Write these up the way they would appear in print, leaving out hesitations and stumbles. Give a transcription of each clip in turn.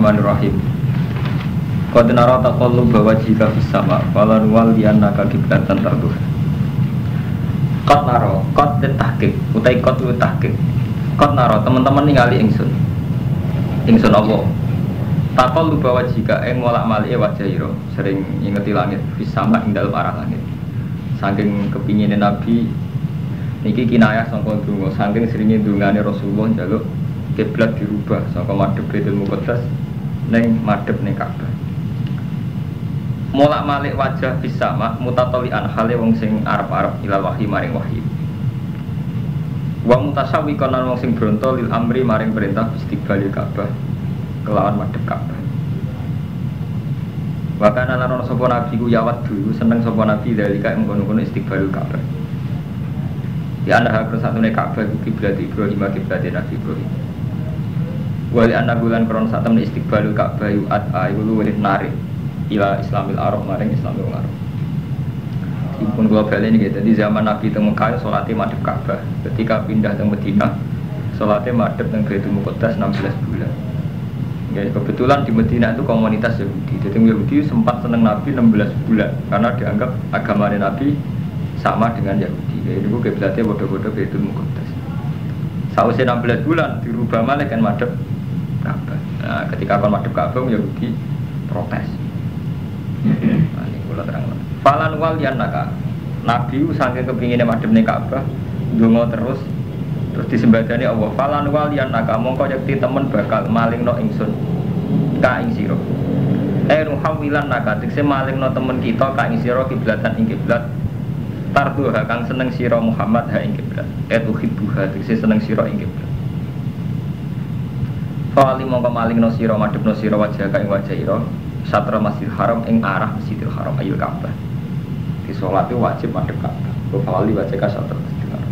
Bismillahirrahmanirrahim. Qad nara taqalluba wajhika fis sama' wala nuwalliyannaka qiblatan tarduha. Qad nara, qad tahqiq, utai qad tahqiq. Qad nara teman-teman ningali ingsun. Ingsun apa? Taqalluba wajhika ing molak-malike wajah ira, sering ngingeti langit fis sama' ing dalem arah langit. Saking kepingine Nabi niki kinayah sangka donga, saking seringe dongane Rasulullah njaluk kiblat dirubah saka madhep Baitul Muqaddas ning madhep ning Ka'bah. Molak-malik wajah fis sama' mutatalian hale wong sing arep-arep ilal wahyi maring wahyi. Wa mutasawwiqan wong sing bronto lil amri maring perintah istiqbalil Ka'bah kelawan madhep Ka'bah. Wa kana lan sapa nabi ku yawat dulu seneng sapa nabi dalika ing kono-kono istiqbalil Ka'bah. Ya anda harus satune Ka'bah ku kiblat Ibrahim kiblat Nabi Ibrahim. Wali anak bulan kron saat temen istiqbalul Ka'bah yu'at ayu luwih narik ila Islamil Arab maring Islamil Arab. Ipun gua bali ini gitu. Di zaman Nabi teng Mekah salate madhep Ka'bah. Ketika pindah teng Madinah salate madhep teng Baitul Muqaddas 16 bulan. Ya, kebetulan di Madinah itu komunitas Yahudi. Jadi Yahudi sempat seneng Nabi 16 bulan karena dianggap agamanya Nabi sama dengan Yahudi. Jadi itu kiblatnya bodoh-bodoh Baitul Muqaddas. Sausnya 16 bulan dirubah malah kan madhep Ka'bah. Nah, ketika akan madhep Ka'bah Yahudi protes. Nah, ini kula terang. Falan wal yanaka. Nabi saking kepingine madhep ning Ka'bah, ndonga terus disembadani Allah. Falan wal yanaka mongko yakti temen bakal malingno ingsun ka ing sira. Ruhawilan naka tekse malingno temen kita ka ing sira kiblatan ing kiblat. Tarduha kang seneng sira Muhammad ha ing kiblat. Tuhibbuha tekse seneng sira ing kiblat. Fali mongko malingno sira madhepno sira wajah ka ing wajah ira satra Masjidil Haram ing arah Masjidil Haram ayul Ka'bah. Di salat itu wajib madhep Ka'bah. Fali wajah ka satra Masjidil Haram.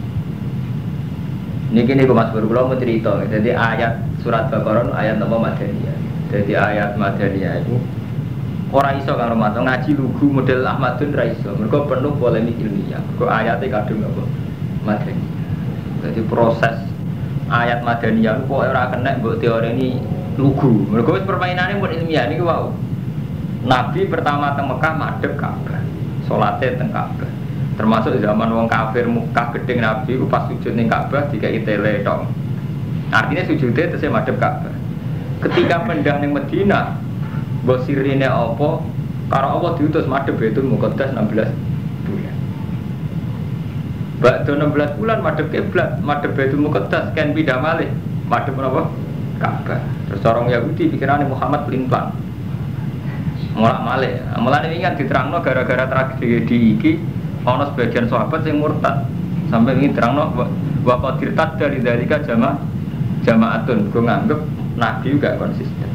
Niki niku Mas Bro kula mau cerita. Jadi ayat surat Baqarah ayat napa Madaniyah. Jadi ayat Madaniyah itu ora iso karo maca ngaji lugu model Ahmadun ra iso. Mergo penuh polemik ilmiah. Mergo ayate kadung napa Madaniyah. Jadi proses ayat Madaniyah kok ora kena mbok teoreni lugu. Mergo wis permainane mun ilmiah niku wau. Nabi pertama teng Mekah madhep Ka'bah. Salate teng Ka'bah. Termasuk zaman wong kafir Mekah gedeng Nabi ku pas sujud ning Ka'bah dikai tele tok. Artinya sujudnya tesih madhep Ka'bah. Ketika pindah ning Madinah, mbok sirine apa? Karo Allah diutus madhep Baitul Muqaddas 16 bulan. Bakdo 16 bulan madhep kiblat, madhep Baitul Muqaddas kan pindah malih madhep napa? Ka'bah. Terus orang Yahudi pikirane Muhammad pelin-pelan. Mulak malih. Mulane ingat diterangno gara-gara tragedi iki ana sebagian sahabat sing murtad. Sampai ini terangno wa qadirtat dari dalika jamaatun go nganggep Nabi juga konsisten.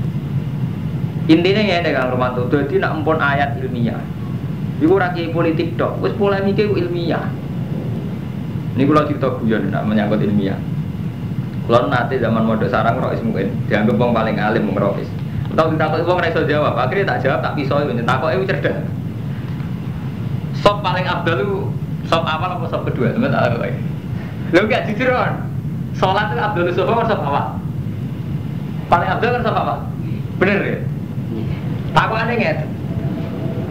Intinya ya nek Kang Romanto dadi nek empun ayat ilmiah. Iku ora kiai politik tok, wis polemike ilmiah. Niku kula cerita guyon nek menyangkut ilmiah. Kula nate zaman mondok sarang Rois mungkin dianggap wong paling alim wong Rois. Tahu ditakoki wong ora iso jawab, akhirnya tak jawab tak piso yo takoke cerdas. Sop paling abdal itu sop awal apa sop kedua? Sampe tak takoki. Lho gak jujur kan. Salat itu abdal sop apa sop awal? Paling abdal kan sop awal. Bener ya? Takokane ngeten.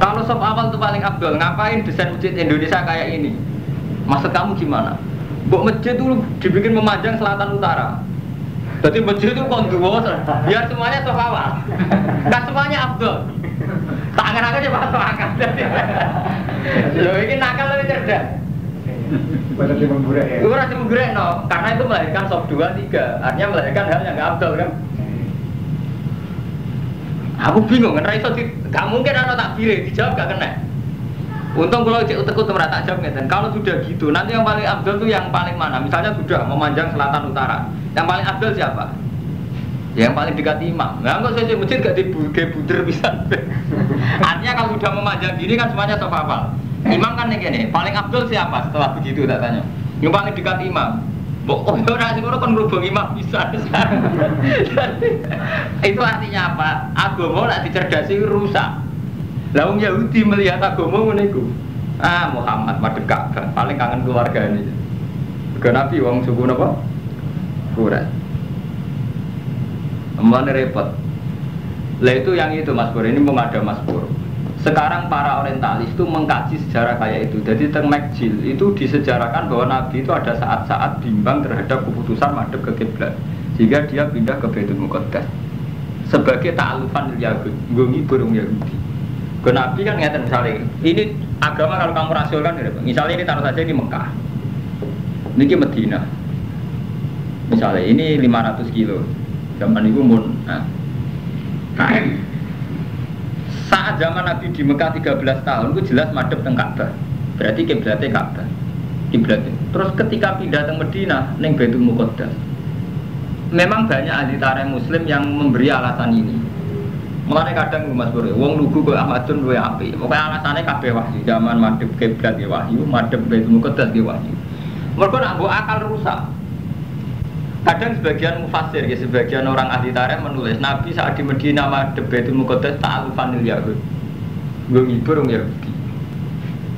Kalau sop awal itu paling abdal, ngapain desain masjid Indonesia kayak ini? Maksud kamu gimana? Mbok masjid itu dibikin memanjang selatan utara. Jadi masjid itu konduo, biar semuanya sop awal. Kan semuanya abdal. Tangan-tangan aja pak akal. Loh ini nakal lebih cerdas. Berarti menggurek ya? Berarti menggurek no, karena itu melahirkan sop 2, 3. Artinya melahirkan hal yang nggak abdal kan? Aku bingung kan, gak mungkin anak tak pilih, dijawab gak kena. Untung kalau cek utek-utek merata jawab ngeten. Kalau sudah gitu, nanti yang paling abdal itu yang paling mana? Misalnya sudah memanjang selatan utara, yang paling abdal siapa? Yang paling dekat imam. Nah, kok saya masjid gak dibuder bisa. Artinya kalau sudah memanjang gini kan semuanya sop awal. Imam kan ini, paling abdal siapa setelah begitu tak tanya? Yang paling dekat imam. Oh, orang sing kan ngrubung imam bisa. Itu artinya apa? Agama nek dicerdasi rusak. Lah wong Yahudi melihat agama ngene iku. Ah, Muhammad madhep Ka'bah, paling kangen keluargane. Ke Nabi wong suku napa? Quraisy. Emane repot. Lah itu yang itu Mas Pur, ini mau ada Mas Pur. Sekarang para orientalis itu mengkaji sejarah kayak itu. Jadi teng Makjil itu disejarahkan bahwa Nabi itu ada saat-saat bimbang terhadap keputusan madhep ke kiblat, sehingga dia pindah ke Baitul Muqaddas sebagai ta'alufan Yahudi, ngibur Yahudi. Ke Nabi kan ngeten misalnya, ini agama kalau kamu rasionalkan gitu. Misalnya ini taruh saja ini Mekah, ini Medina. Misalnya ini 500 kilo, zaman itu mun KM. Saat zaman Nabi di Mekah 13 tahun itu jelas madhep teng Ka'bah. Berarti kiblatnya Ka'bah. Kiblatnya. Terus ketika pindah teng Medina ning Baitul Muqaddas. Memang banyak ahli tarikh muslim yang memberi alasan ini. Mulane kadang Mas Bro, wong lugu kok Ahmadun luwe apik. Pokoke alasane kabeh wahyu. Zaman madhep kiblat ya wahyu, madhep Baitul Muqaddas ya wahyu. Mergo nak mbok akal rusak. Kadang sebagian mufassir, ya, sebagian orang ahli tarikh menulis Nabi saat di Medina madhep Baitul Muqaddas ta'alufan Yahud, ngibur Yahudi.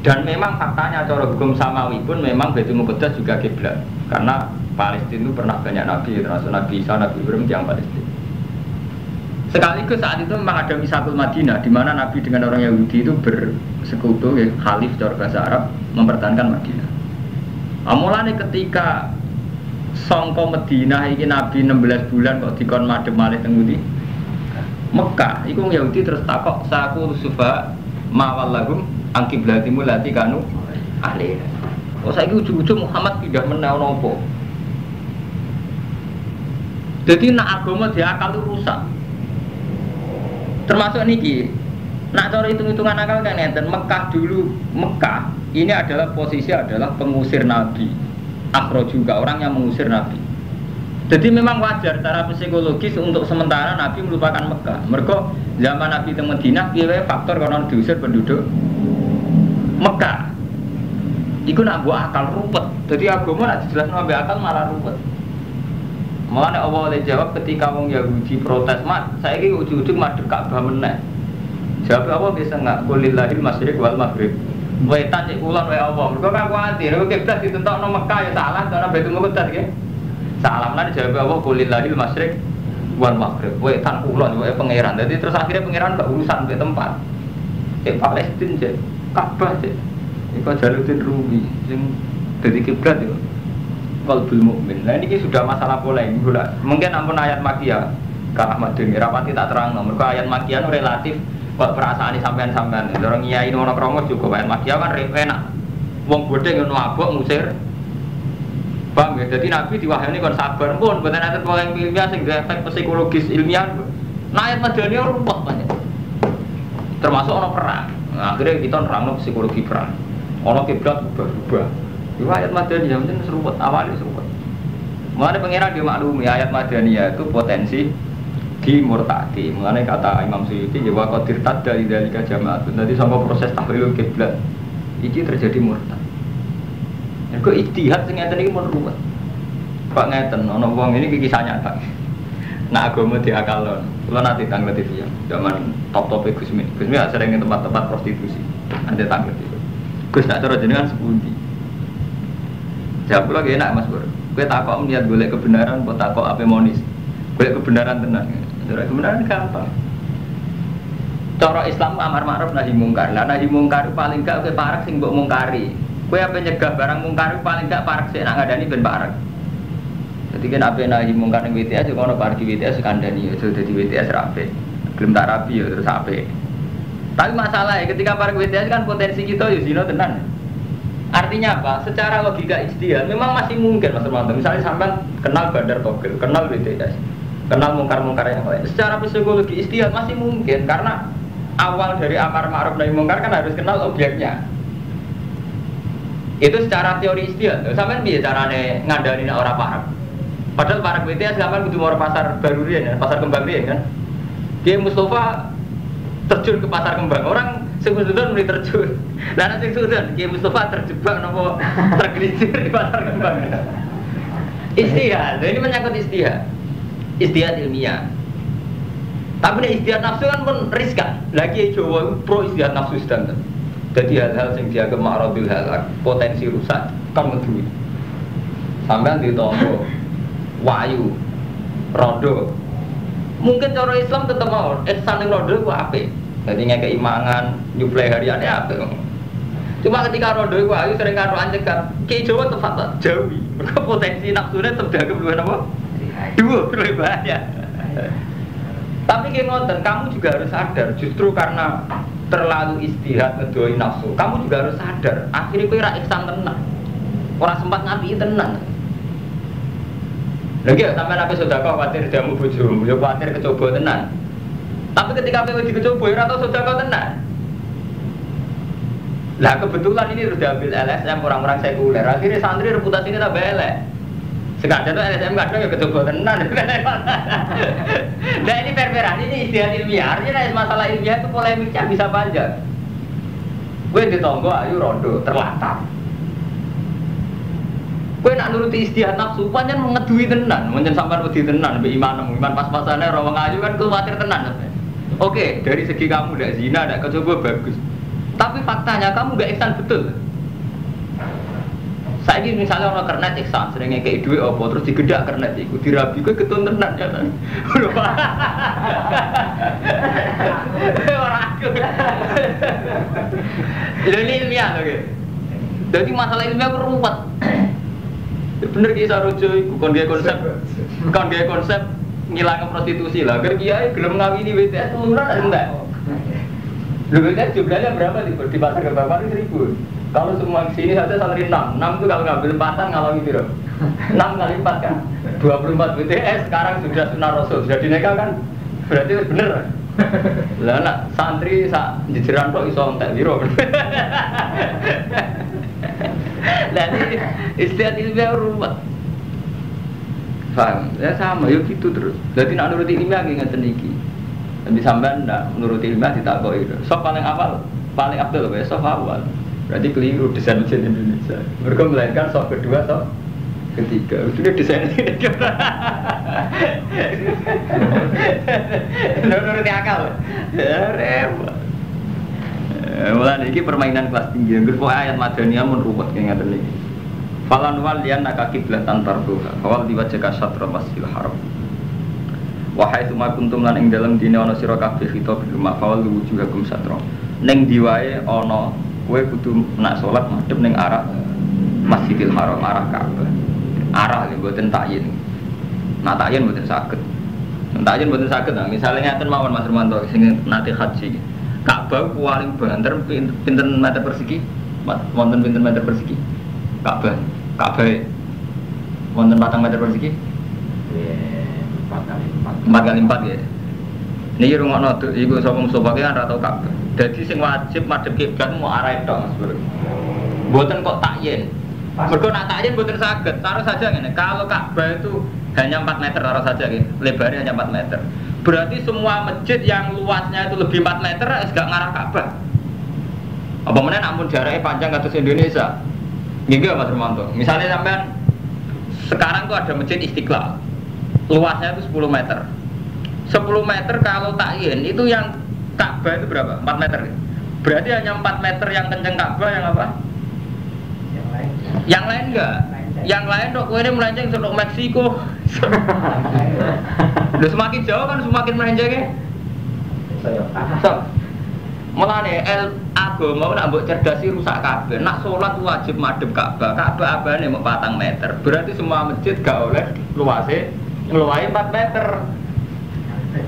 Dan memang faktanya cara hukum samawi pun memang Baitul Muqaddas juga kiblat, karena Palestina itu pernah banyak Nabi, termasuk Nabi Isa, Nabi Ibrahim yang Palestina. Sekaligus saat itu memang ada Misatul Madinah, di mana Nabi dengan orang Yahudi itu bersekutu, ya, khalif cara bahasa Arab, mempertahankan Madinah. Mulane ketika songko Medina iki Nabi 16 bulan kok dikon madhep malih teng ngendi? Mekah. Iku Yahudi terus takok saku sufa mawallahum angkiblatimu lati kanu ahli. Oh saiki ujug-ujug Muhammad pindah meneh napa? Jadi nak agama diakal itu rusak. Termasuk niki. Nak cara hitung-hitungan akal kan ngeten, Mekah dulu, Mekah ini adalah posisi adalah pengusir Nabi. Akhro juga orang yang mengusir Nabi. Jadi memang wajar secara psikologis untuk sementara Nabi melupakan Mekah. Mereka zaman Nabi di Madinah, piye faktor karena diusir penduduk Mekah. Iku nak buat akal ruwet. Jadi agama nak jelas nabi akal malah ruwet. Mulane Allah oleh jawab ketika wong Yahudi protes, "Mat, saiki ujug-ujug madhep Ka'bah meneh." Jawab apa bisa enggak? Qulillahil masyriq wal maghrib. Wetan cek kulon wae apa. Mergo kan kuwatir nek kiblat ditentokno Mekah ya salah, karena Baitul Muqaddas nggih. Salah lan jawab apa? Qulillahil masyriq wal maghrib. Wetan kulon wae pangeran. Dadi terus akhirnya pangeran gak urusan mbek tempat. Cek Palestina cek Ka'bah cek. Iku Jaluddin Rumi sing dadi kiblat yo. Qalbul mukmin. Nah ini sudah masalah polemik. Mungkin ampun ayat Makkiyah Kak Ahmad Deni rapati tak terang. Mergo ayat Makkiyah relatif kok perasaan ini sampean-sampean. Orang nyai ono kromo juga ayat Makkiyah kan enak. Wong bodhe ngono abok ngusir. Paham ya? Jadi Nabi diwahyani kon sabar pun mboten enten polemik ilmiah sing efek psikologis ilmiah. Nah ayat Madaniyah ruwet banyak. Termasuk ono perang. Nah, akhirnya kita nerangno psikologi perang. Ono kiblat berubah-ubah. Ayat Madaniyah mungkin seruput, awalnya seruput. Mengenai pengiran dia maklumi ayat Madaniyah itu potensi dimurtadi. Mengenai kata Imam Suyuti, ya wakotir tad dari dalika jamaat. Nanti sama proses tahlilul kiblat, ini terjadi murtad. Ya kok ijtihad sing ngeten iki mun ruwet. Kok ngeten, ana wong ini kisahnya tak. Nah agama diakalon. Kula nanti tanglet itu ya. Zaman top-top Gusmi. Gusmi sering di tempat-tempat prostitusi. Nanti tanglet itu. Gus nak cara jenengan sepundi? Jawab pula enak Mas Bro. Kowe takok niat golek kebenaran apa takok ape monis? Golek kebenaran tenan. Golek kebenaran gampang. Cara Islam amar ma'ruf nahi mungkar. Lah nahi mungkar paling gak kowe parek sing mbok mungkari. Kowe ape nyegah barang mungkar paling gak parek sik nak ngandani ben parek. Dadi kan ape nahi mungkar ning WTS yo ono parek WTS kandhani aja dadi WTS rapi. Gelem tak rapi yo terus ape. Tapi masalahnya ketika parek WTS kan potensi kita yo zina tenan. Artinya apa? Secara logika ijtihad memang masih mungkin Mas Romanto. Misalnya sampean kenal Bandar Togel, kenal BTS, kenal mungkar-mungkar yang lain. Secara psikologi ijtihad masih mungkin karena awal dari amar ma'ruf nahi mungkar kan harus kenal objeknya. Itu secara teori ijtihad. Sampean piye carane ngandani nek ora paham? Padahal para BTS sampean kudu mau pasar baru riyen ya, pasar kembang riyen kan. Dia Mustafa terjun ke pasar kembang. Orang sing sudah mulai terjun. Lah nek sing sudah Ki Mustafa terjebak napa tergelincir di pasar kembang. Ijtihad, ini menyangkut ijtihad. Ijtihad ilmiah. Tapi nek ijtihad nafsu kan pun riskan. Lagi Jawa pro ijtihad nafsu standar. Jadi hal-hal yang dianggap ma'radil halak, potensi rusak kan medhuwi. Sampeyan ditompo wayu rondo Mungkin cara Islam tetap mau ihsan ning rondo ku apik. Dadi ngekeki mangan, nyuplai hariane apik. Cuma ketika rondo iku ayu sering karo ancekan. Ki Jawa tepat jauhi. Mergo potensi nafsune tetep dianggap luwih napa? Dua luwih bahaya. Tapi ki ngoten, kamu juga harus sadar justru karena terlalu istihad ngedoi nafsu. Kamu juga harus sadar, akhirnya kowe ra ihsan tenan. Ora sempat ngapi tenan. Lagi ya sampai nabi sedekah khawatir jamu bojomu, ya khawatir kecoba tenan. Tapi ketika kowe dicoba ora tau sedekah tenan. Lah kebetulan ini sudah ambil LSM orang-orang sekuler. Akhirnya santri reputasinya tambah elek. Sekadar tuh LSM kadang ya kecoba tenan. Nah ini per-peran ini istilah ilmiah. Artinya masalah ilmiah itu polemiknya bisa panjang. Gue ditonggo ayu rondo terlantar. Gue nak nuruti istihad nafsu, pancen mengedui tenan, pancen sampean wedi tenan, mbek iman pas-pasane ora wong ayu kan kuwatir tenan. Oke, dari segi kamu ndak zina, ndak kecoba bagus. Tapi faktanya kamu nggak ihsan betul. Saiki misalnya orang kernet ihsan, sering ngekeki dhuwit apa terus digedak kernet iku dirabi kowe ketun tenan ya ta. Ora aku. Ini ilmiah lho. Jadi masalah ilmiah ruwet. Bener ki sarojo iku kon gawe konsep ngilangi prostitusi lah. Agar kiai gelem ngawini WTS teluran enggak? Lho WTS jumlahnya berapa di pasar Kebawar 1000. Kalau semua sini saja santri 6 itu kalau ngambil empatan ngalami piro? 6 kali 4 kan? 24 WTS sekarang sudah sunah rasul, sudah dinikah kan? Berarti bener. Lah nak santri sak jejeran kok iso entek piro? Jadi istilah ilmiah ruwet. Paham? Ya sama, yuk gitu terus. Jadi nak nuruti ilmiah ngeten iki. Tapi sampean ndak nuruti ilmiah ditakoki. Sok paling awal, paling abdul ya sok awal. Berarti keliru desain masjid Indonesia. Mereka melainkan sok kedua, sok ketiga. Sudah desain ini. Nuruti akal. Ya repot. Mulai ini permainan kelas tinggi. Yang ayat Madaniyah menruwet kayak ngaten iki. Falan walian naka kiblatan tarduha. Awal diwajaka syatra masjidil haram. Wahai suma kuntum lan ing dalem dine ana sira kabeh khitab bil mafawal wujuhakum syatra. Ning diwae ana kowe kudu nak salat madhep ning arah Masjidil Haram, arah Ka'bah. Arah lho mboten takyin. Nak takyin mboten saged. Takyin mboten saged. Nah, misalnya ngaten mawon Mas Romanto sing nate haji. Ka'bah paling banter pinten meter persegi? Wonten pinten meter persegi? Ka'bah. Ka'bah wonten 4 meter persegi? 4 kali 4 ya. Niki rungokno iku sapa Mustofa ki kan ora tau Ka'bah. Dadi sing wajib madhep kiblat mau arah itu Mas Bro. Mboten kok takyin. Mergo nak takyin mboten saged. Taruh saja ngene, kalau Ka'bah itu hanya 4 meter taruh saja nggih. Lebarnya hanya 4 meter. Berarti semua masjid yang luasnya itu lebih 4 meter wis gak ngarah Ka'bah. Apa meneh namun jaraknya panjang kados Indonesia. Nggih Mas Romanto. Misalnya sampean sekarang tuh ada masjid Istiqlal. Luasnya itu 10 meter. 10 meter kalau takyin itu yang Ka'bah itu berapa? 4 meter. Berarti hanya 4 meter yang kenceng Ka'bah yang apa? Yang lain enggak? Yang lain kok kowe melenceng sampai Meksiko. Udah semakin jauh kan semakin melencengnya. So, mulane agama nak mbok cerdasi rusak kabeh. Nak salat wajib madhep Ka'bah. Ka'bah abane mau 4 meter. Berarti semua masjid gak oleh luase ngluwahi 4 meter.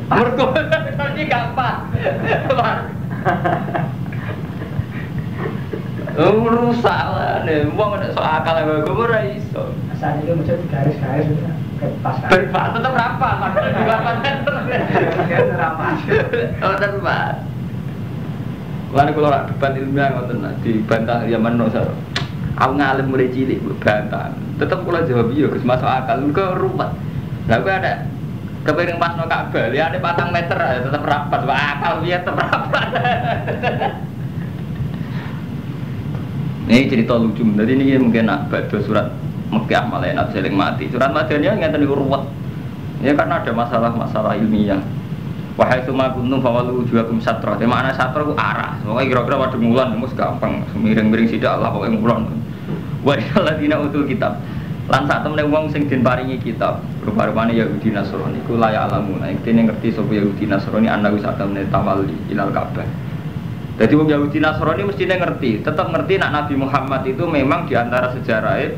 Mergo iki gampang. Rusak lah, wong nek sok akal wae kok ora iso. Asal itu macam garis-garis pas. Berapa tetap berapa? Makanya di 8 meter. Berapa? Oh, tepat. Lan kula ora debat ilmiah ngoten dibantah ya meno sar. Aku ngalim mulai cilik bantah. Tetep kula jawab iya Gus masuk akal kok ruwet. Lah kok ada kepiring pasno Ka'bah, liane 4 meter ya tetep rapat, wah akal piye tetep rapat. Ini cerita lucu, jadi ini mungkin nak baca surat Mekkah malah enak seling mati. Surat Madaniyah ngeten niku ruwet. Ya karena ada masalah-masalah ilmiah. Wahai suma kuntum fawalu wujuhakum syatra. Tema ana syatra ku arah. Pokoke kira-kira padha mulan mus gampang, miring-miring sithik Allah pokoke mulan. Wa illadzina utul kitab. Lan sak temene wong sing den paringi kitab, rupa-rupane Yahudi Nasrani iku layak alamu. Nek dene ngerti sapa Yahudi Nasrani ana wis sak temene tawalli ilal Ka'bah. Jadi wong Yahudi Nasrani mestine ngerti, tetap ngerti nak Nabi Muhammad itu memang diantara sejarahnya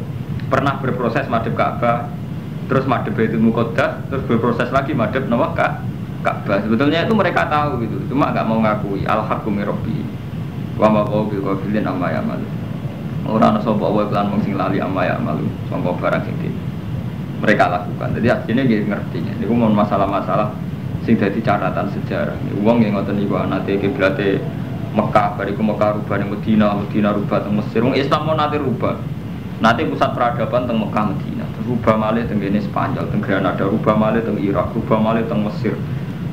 pernah berproses madhep Ka'bah, terus madhep Baitul Muqaddas, terus berproses lagi madhep Ka'bah. Sebetulnya itu mereka tahu gitu, cuma nggak mau ngakui. Al-haqqu min rabbi wa ma huwa bighafilin amma ya'malu. Ora ana sapa wae lan wong sing lali amma ya'malu, sangka barang sing mereka lakukan. Jadi aslinya nggih ngerti. Niku mon masalah-masalah sing dadi catatan sejarah. Wong yang ngoten niku nate kiblate Mekah, bariku Mekah rubah ning Madinah, Madinah rubah teng Mesir. Wong Islam mau nate rubah. Nate pusat peradaban teng Mekah Madinah. Rubah malih teng kene Spanyol, teng Granada, rubah malih teng Irak, rubah malih teng Mesir.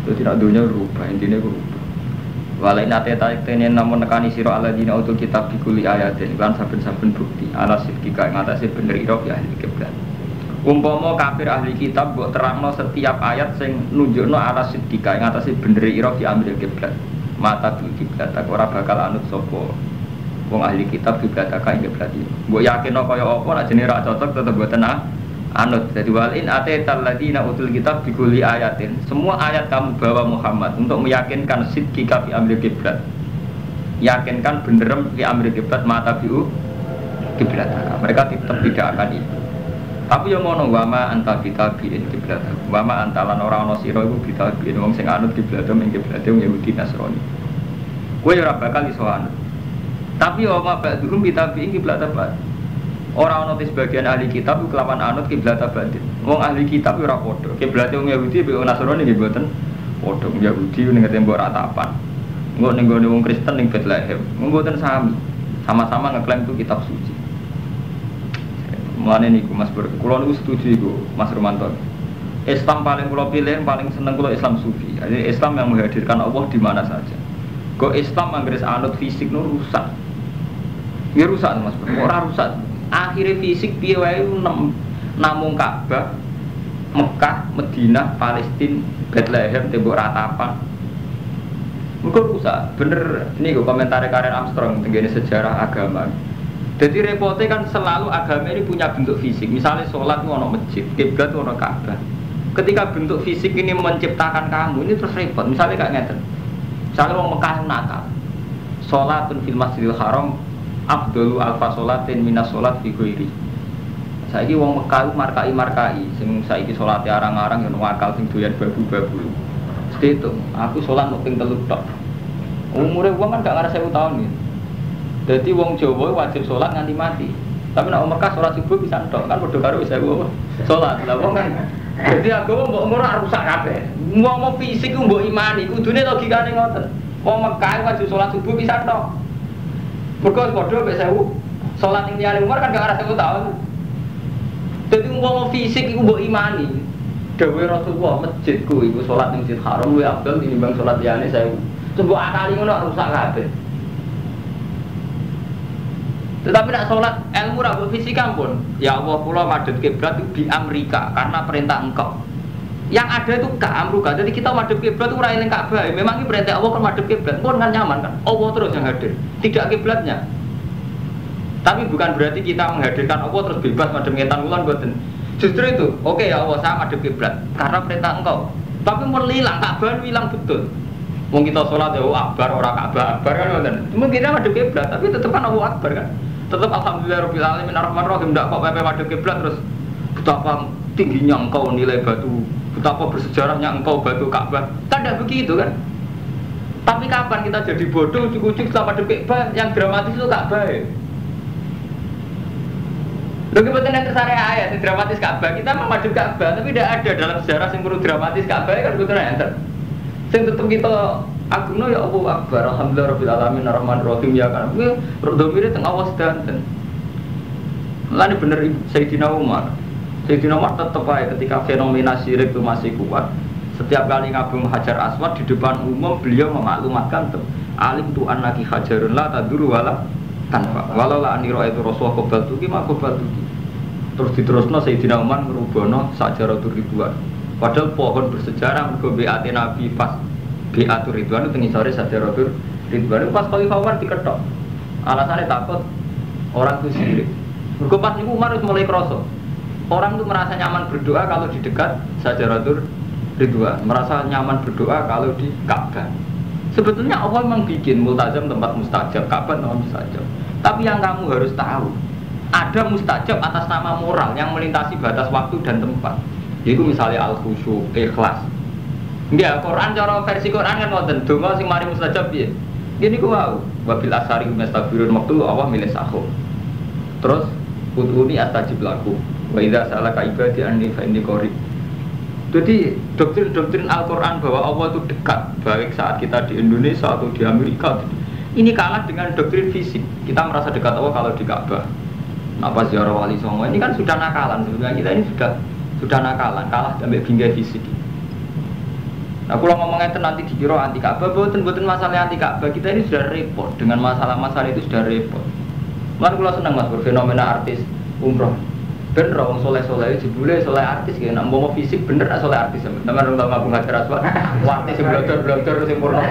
Jadi nak dunia rubah, intine ku rubah. Walai nate tarik tenen namun nekani sira alladzina utul kitab bikuli ayatin lan saben-saben bukti ala sidqika ing atase bener ira ya ahli kiblat. Umpama kafir ahli kitab mbok terangno setiap ayat sing nunjukno ala sidqika ing atase bener ira di ambil kiblat. Mata bil kiblat tak ora bakal anut sapa wong ahli kitab kiblat ka ing kiblat iki. Mbok yakinno kaya apa nek jenenge ra cocok tetep mboten anut. Jadi walin atetal ladina utul kitab bikuli ayatin. Semua ayat kamu bawa Muhammad untuk meyakinkan sidqika fi amri kiblat. Yakinkan bener fi amri kiblat mata biu kiblat. Mereka tetap tidak akan itu. Tapi yang ngono wama anta bitabiin kiblat. Wama antalan ora ana sira iku bitabiin wong sing anut kiblat ing kiblat wong Yahudi Nasrani. Kowe ora bakal iso anut. Tapi wama ba'dhum bitabiin kiblat apa? Orang ono sebagian ahli kitab kelawan anut kiblat batin. Wong ahli kitab ora padha. Kiblat wong Yahudi be Nasrani nggih mboten padha. Yahudi ning tembok ratapan. Engko ning gone wong Kristen ning Bethlehem. Mboten sami. Sama-sama ngeklaim itu kitab suci. Mulane niku Mas Bur, kula niku setuju iku Mas Romanto. Islam paling kula pilih, paling seneng kula Islam sufi. Jadi Islam yang menghadirkan Allah di mana saja. Kok Islam anggere anut fisik nu rusak. Ya rusak Mas Bur. Ora rusak. Akhirnya fisik piye wae namung Ka'bah, Mekah, Madinah, Palestina, Bethlehem, tembok ratapan. Mungkin rusak. Bener ini kok komentar Karen Armstrong tentang sejarah agama. Jadi repotnya kan selalu agama ini punya bentuk fisik. Misalnya sholat itu ada masjid, kiblat itu ada Ka'bah. Ketika bentuk fisik ini menciptakan kamu, ini terus repot. Misalnya kayak ngeten. Misalnya orang Mekah nakal. Sholatun fil Masjidil Haram afdalu alfa sholatin minas sholat fi ghairi. Saiki wong Mekah markai sing saiki salate arang-arang yen wakal sing doyan babu-babu. Setu, aku salat mung ping 3 tok. Umure wong kan gak ngarep 1000 tahun iki. Dadi wong Jawa wajib salat nganti mati. Tapi nek Mekah salat subuh bisa tok kan padha karo 1000 salat. Lah wong kan dadi agama mbok ora rusak kabeh. Wong fisik ku mbok imani, kudune logikane ngoten. Wong Mekah wajib salat subuh bisa tok. Mereka bodoh sampai 1000 sholat yang tiada umur kan gak ada 1000 tahun. Jadi ngomong fisik itu mbok imani. Dewi Rasulullah masjidku itu sholat di Masjid Haram lebih abdul dinimbang sholat tiada 1000. Coba akali ngono rusak kabeh. Tetapi nak sholat ilmu ra fisika pun. Ya Allah kula madhep kiblat di Amerika karena perintah engkau. Yang ada itu Ka'amruka. Jadi kita madhep kiblat itu ora eling Ka'bah. Memang ini perintah Allah kan madhep kiblat. Pun kan nyaman kan. Allah terus yang hadir. Tidak kiblatnya. Tapi bukan berarti kita menghadirkan Allah terus bebas madhep ngetan wulan mboten. Justru itu. Oke ya Allah saya madhep kiblat karena perintah engkau. Tapi mun hilang Ka'bah hilang betul. Wong kita sholat ya akbar ora Ka'bah akbar kan ngoten. Cuma kita madhep kiblat tapi tetep kan Allah akbar kan. Tetep alhamdulillahirabbil alamin arrahmanir rahim ndak kok pepe madhep kiblat terus betapa tingginya engkau nilai batu, betapa bersejarahnya engkau batu Ka'bah. Tidak begitu kan? Tapi kapan kita jadi bodoh ujuk-ujuk sama Ka'bah yang dramatis itu Ka'bah ya? Lalu kebetulan yang tersari ayat yang dramatis Ka'bah, kita memaduk Ka'bah, tapi tidak ada dalam sejarah yang perlu dramatis Ka'bah kan kebetulan enter. Yang tetap kita agungno ya Allah Akbar, alhamdulillah alamin arrahmanir rahim ya kan. Kuwi domire teng awas danten. Lan bener Sayyidina Umar. Sayyidina Umar tetap aja ketika fenomena syirik itu masih kuat. Setiap kali ngabung Hajar Aswad di depan umum beliau memaklumatkan tuh alim tu annaki hajarun la taduru wala tanfa. Walau la aniro itu Rasulullah qobal tuki maka qobal tuki. Terus diterusno Sayyidina Umar ngerubono sajaratul ridwan. Padahal pohon bersejarah mergo BAT Nabi pas BAtul Ridwan itu ngisore sajaratul ridwan pas Khalifah Umar diketok. Alasannya takut orang itu syirik. Mergo pas niku Umar wis mulai krasa. Orang tuh merasa nyaman berdoa kalau di dekat Syajaratul Ridwan, merasa nyaman berdoa kalau di Ka'bah. Sebetulnya Allah memang bikin multazam tempat mustajab, Ka'bah tempat mustajab. Tapi yang kamu harus tahu, ada mustajab atas nama moral yang melintasi batas waktu dan tempat. Yaitu misalnya al-khusyu, ikhlas. Enggak, Quran cara versi Quran kan ngoten, donga sing mari mustajab piye? Gini ku wau, wabil asari mustagfirun waktu Allah milih sahur. Terus udhuni astajib laku. Wa idza salaka ibadi anni fa inni qarib. Jadi doktrin-doktrin Al-Qur'an bahwa Allah itu dekat, baik saat kita di Indonesia atau di Amerika, ini kalah dengan doktrin fisik. Kita merasa dekat Allah kalau di Ka'bah. Apa ziarah wali songo ini kan sudah nakalan sebenarnya, kita ini sudah nakalan, kalah sampai bingkai fisik. Nah, kalau ngomongnya itu nanti dikira anti Ka'bah, bukan masalah anti Ka'bah, kita ini sudah repot dengan masalah-masalah itu sudah repot. Kan kalau senang mas berfenomena artis umroh. Bener orang soleh-soleh jebule soleh artis ya, nak mau fisik bener nak soleh artis sama. Teman orang ngabung hajar aswad, artis yang blogger sempurna.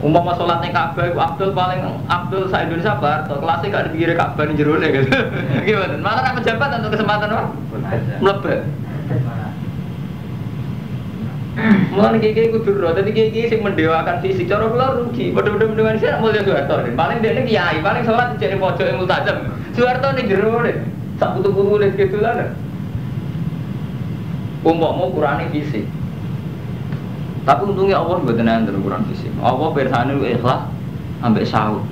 Umpama sholatnya Ka'bah, Abdul se Indonesia bar, atau kelasnya gak dipikir Ka'bah di jerone gitu. Gimana? Malah nak pejabat untuk kesempatan apa? Melebat. Mulane kiai kudu ro, dadi kiai sing mendewakan fisik cara kula rugi. Padha-padha mendewakan sik mulya Soeharto. Paling dene kiai, paling salat dijene pojoke multazam. Soeharto ning jero ne. Sak putu-putu wis gitu lah. Umpama ukurane fisik. Tapi untungnya Allah mboten enten ukuran fisik. Allah pirsane ikhlas ambek sahur.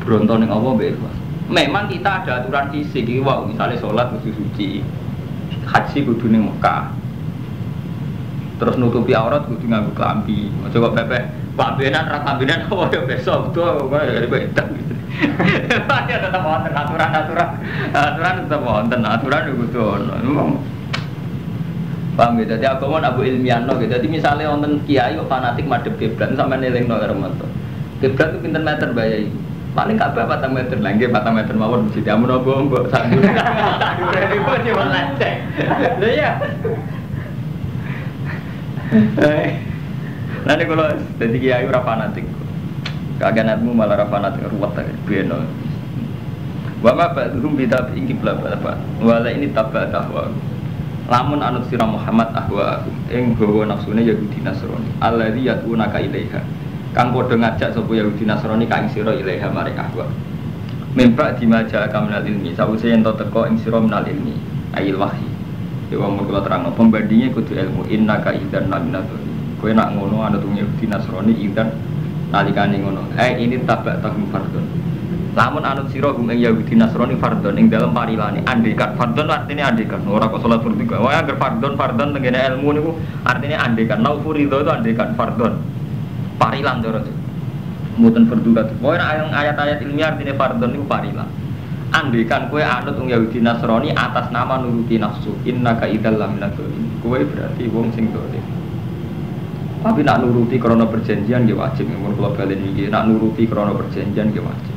Bronto ning Allah mbek ikhlas. Memang kita ada aturan fisik iki wae, misale salat kudu suci. Haji kudu ning Mekah. Terus nutupi aurat kudu nganggo klambi. Aja kok pepek, klambenan ra klambenan apa ya besok tuh kaya bedak gitu. Ya tetep wonten aturan tetep wonten, aturan kudu ono. Paham ya? Dadi agama abu ilmiahno gitu. Dadi misale wonten kiai kok fanatik madhep kiblat sampeyan elingno karo moto. Kiblat itu pinten meter bayai. Paling Ka'bah 4 meter, lah nggih 4 meter mawon mesti diamun apa mbok sak dure. Sak dure niku cuma lecek. Lha iya. Nanti kalau jadi kiai ora fanatik, kaganatmu malah ora fanatik ruwet ta beno. Wa ma ba'dhum bitab ingki blababa. Wala ini tabba tahwa. Lamun anut sira Muhammad ahwa ing hawa nafsune Yahudi Nasrani. Alladzi yad'unaka ilaiha. Kang padha ngajak sapa Yahudi Nasrani ka ing sira ilaiha marek ahwa. Mimpa dimaja kamnal ilmi, sawise ento teko ing sira minal ilmi, ayil wahyi. Dewa mula terang pembandingnya kudu ilmu innaka idzan laminatu. Kowe nak ngono anut Yahudi Nasrani idzan nalikane ngono. Ini tabak tahum fardun. Lamun anut sira gum ing Yahudi Nasrani fardun ing dalem parilane andekan. Fardun artinya andekan. Ora kok salat fardu. Wae agar fardun tengene ilmu niku artinya andekan. Naufurido itu andekan fardun. Parilan cara itu. Mboten fardu. Wae ayat-ayat ilmiah artinya fardun niku parilan. Andaikan kue anut Yahudi Nasrani atas nama nuruti nafsu, innaka idzal laminatu. Kue berarti wong sing dolim. Tapi nak nuruti krana perjanjian nggih wajib. Mun kula balen iki nak nuruti krana perjanjian nggih wajib.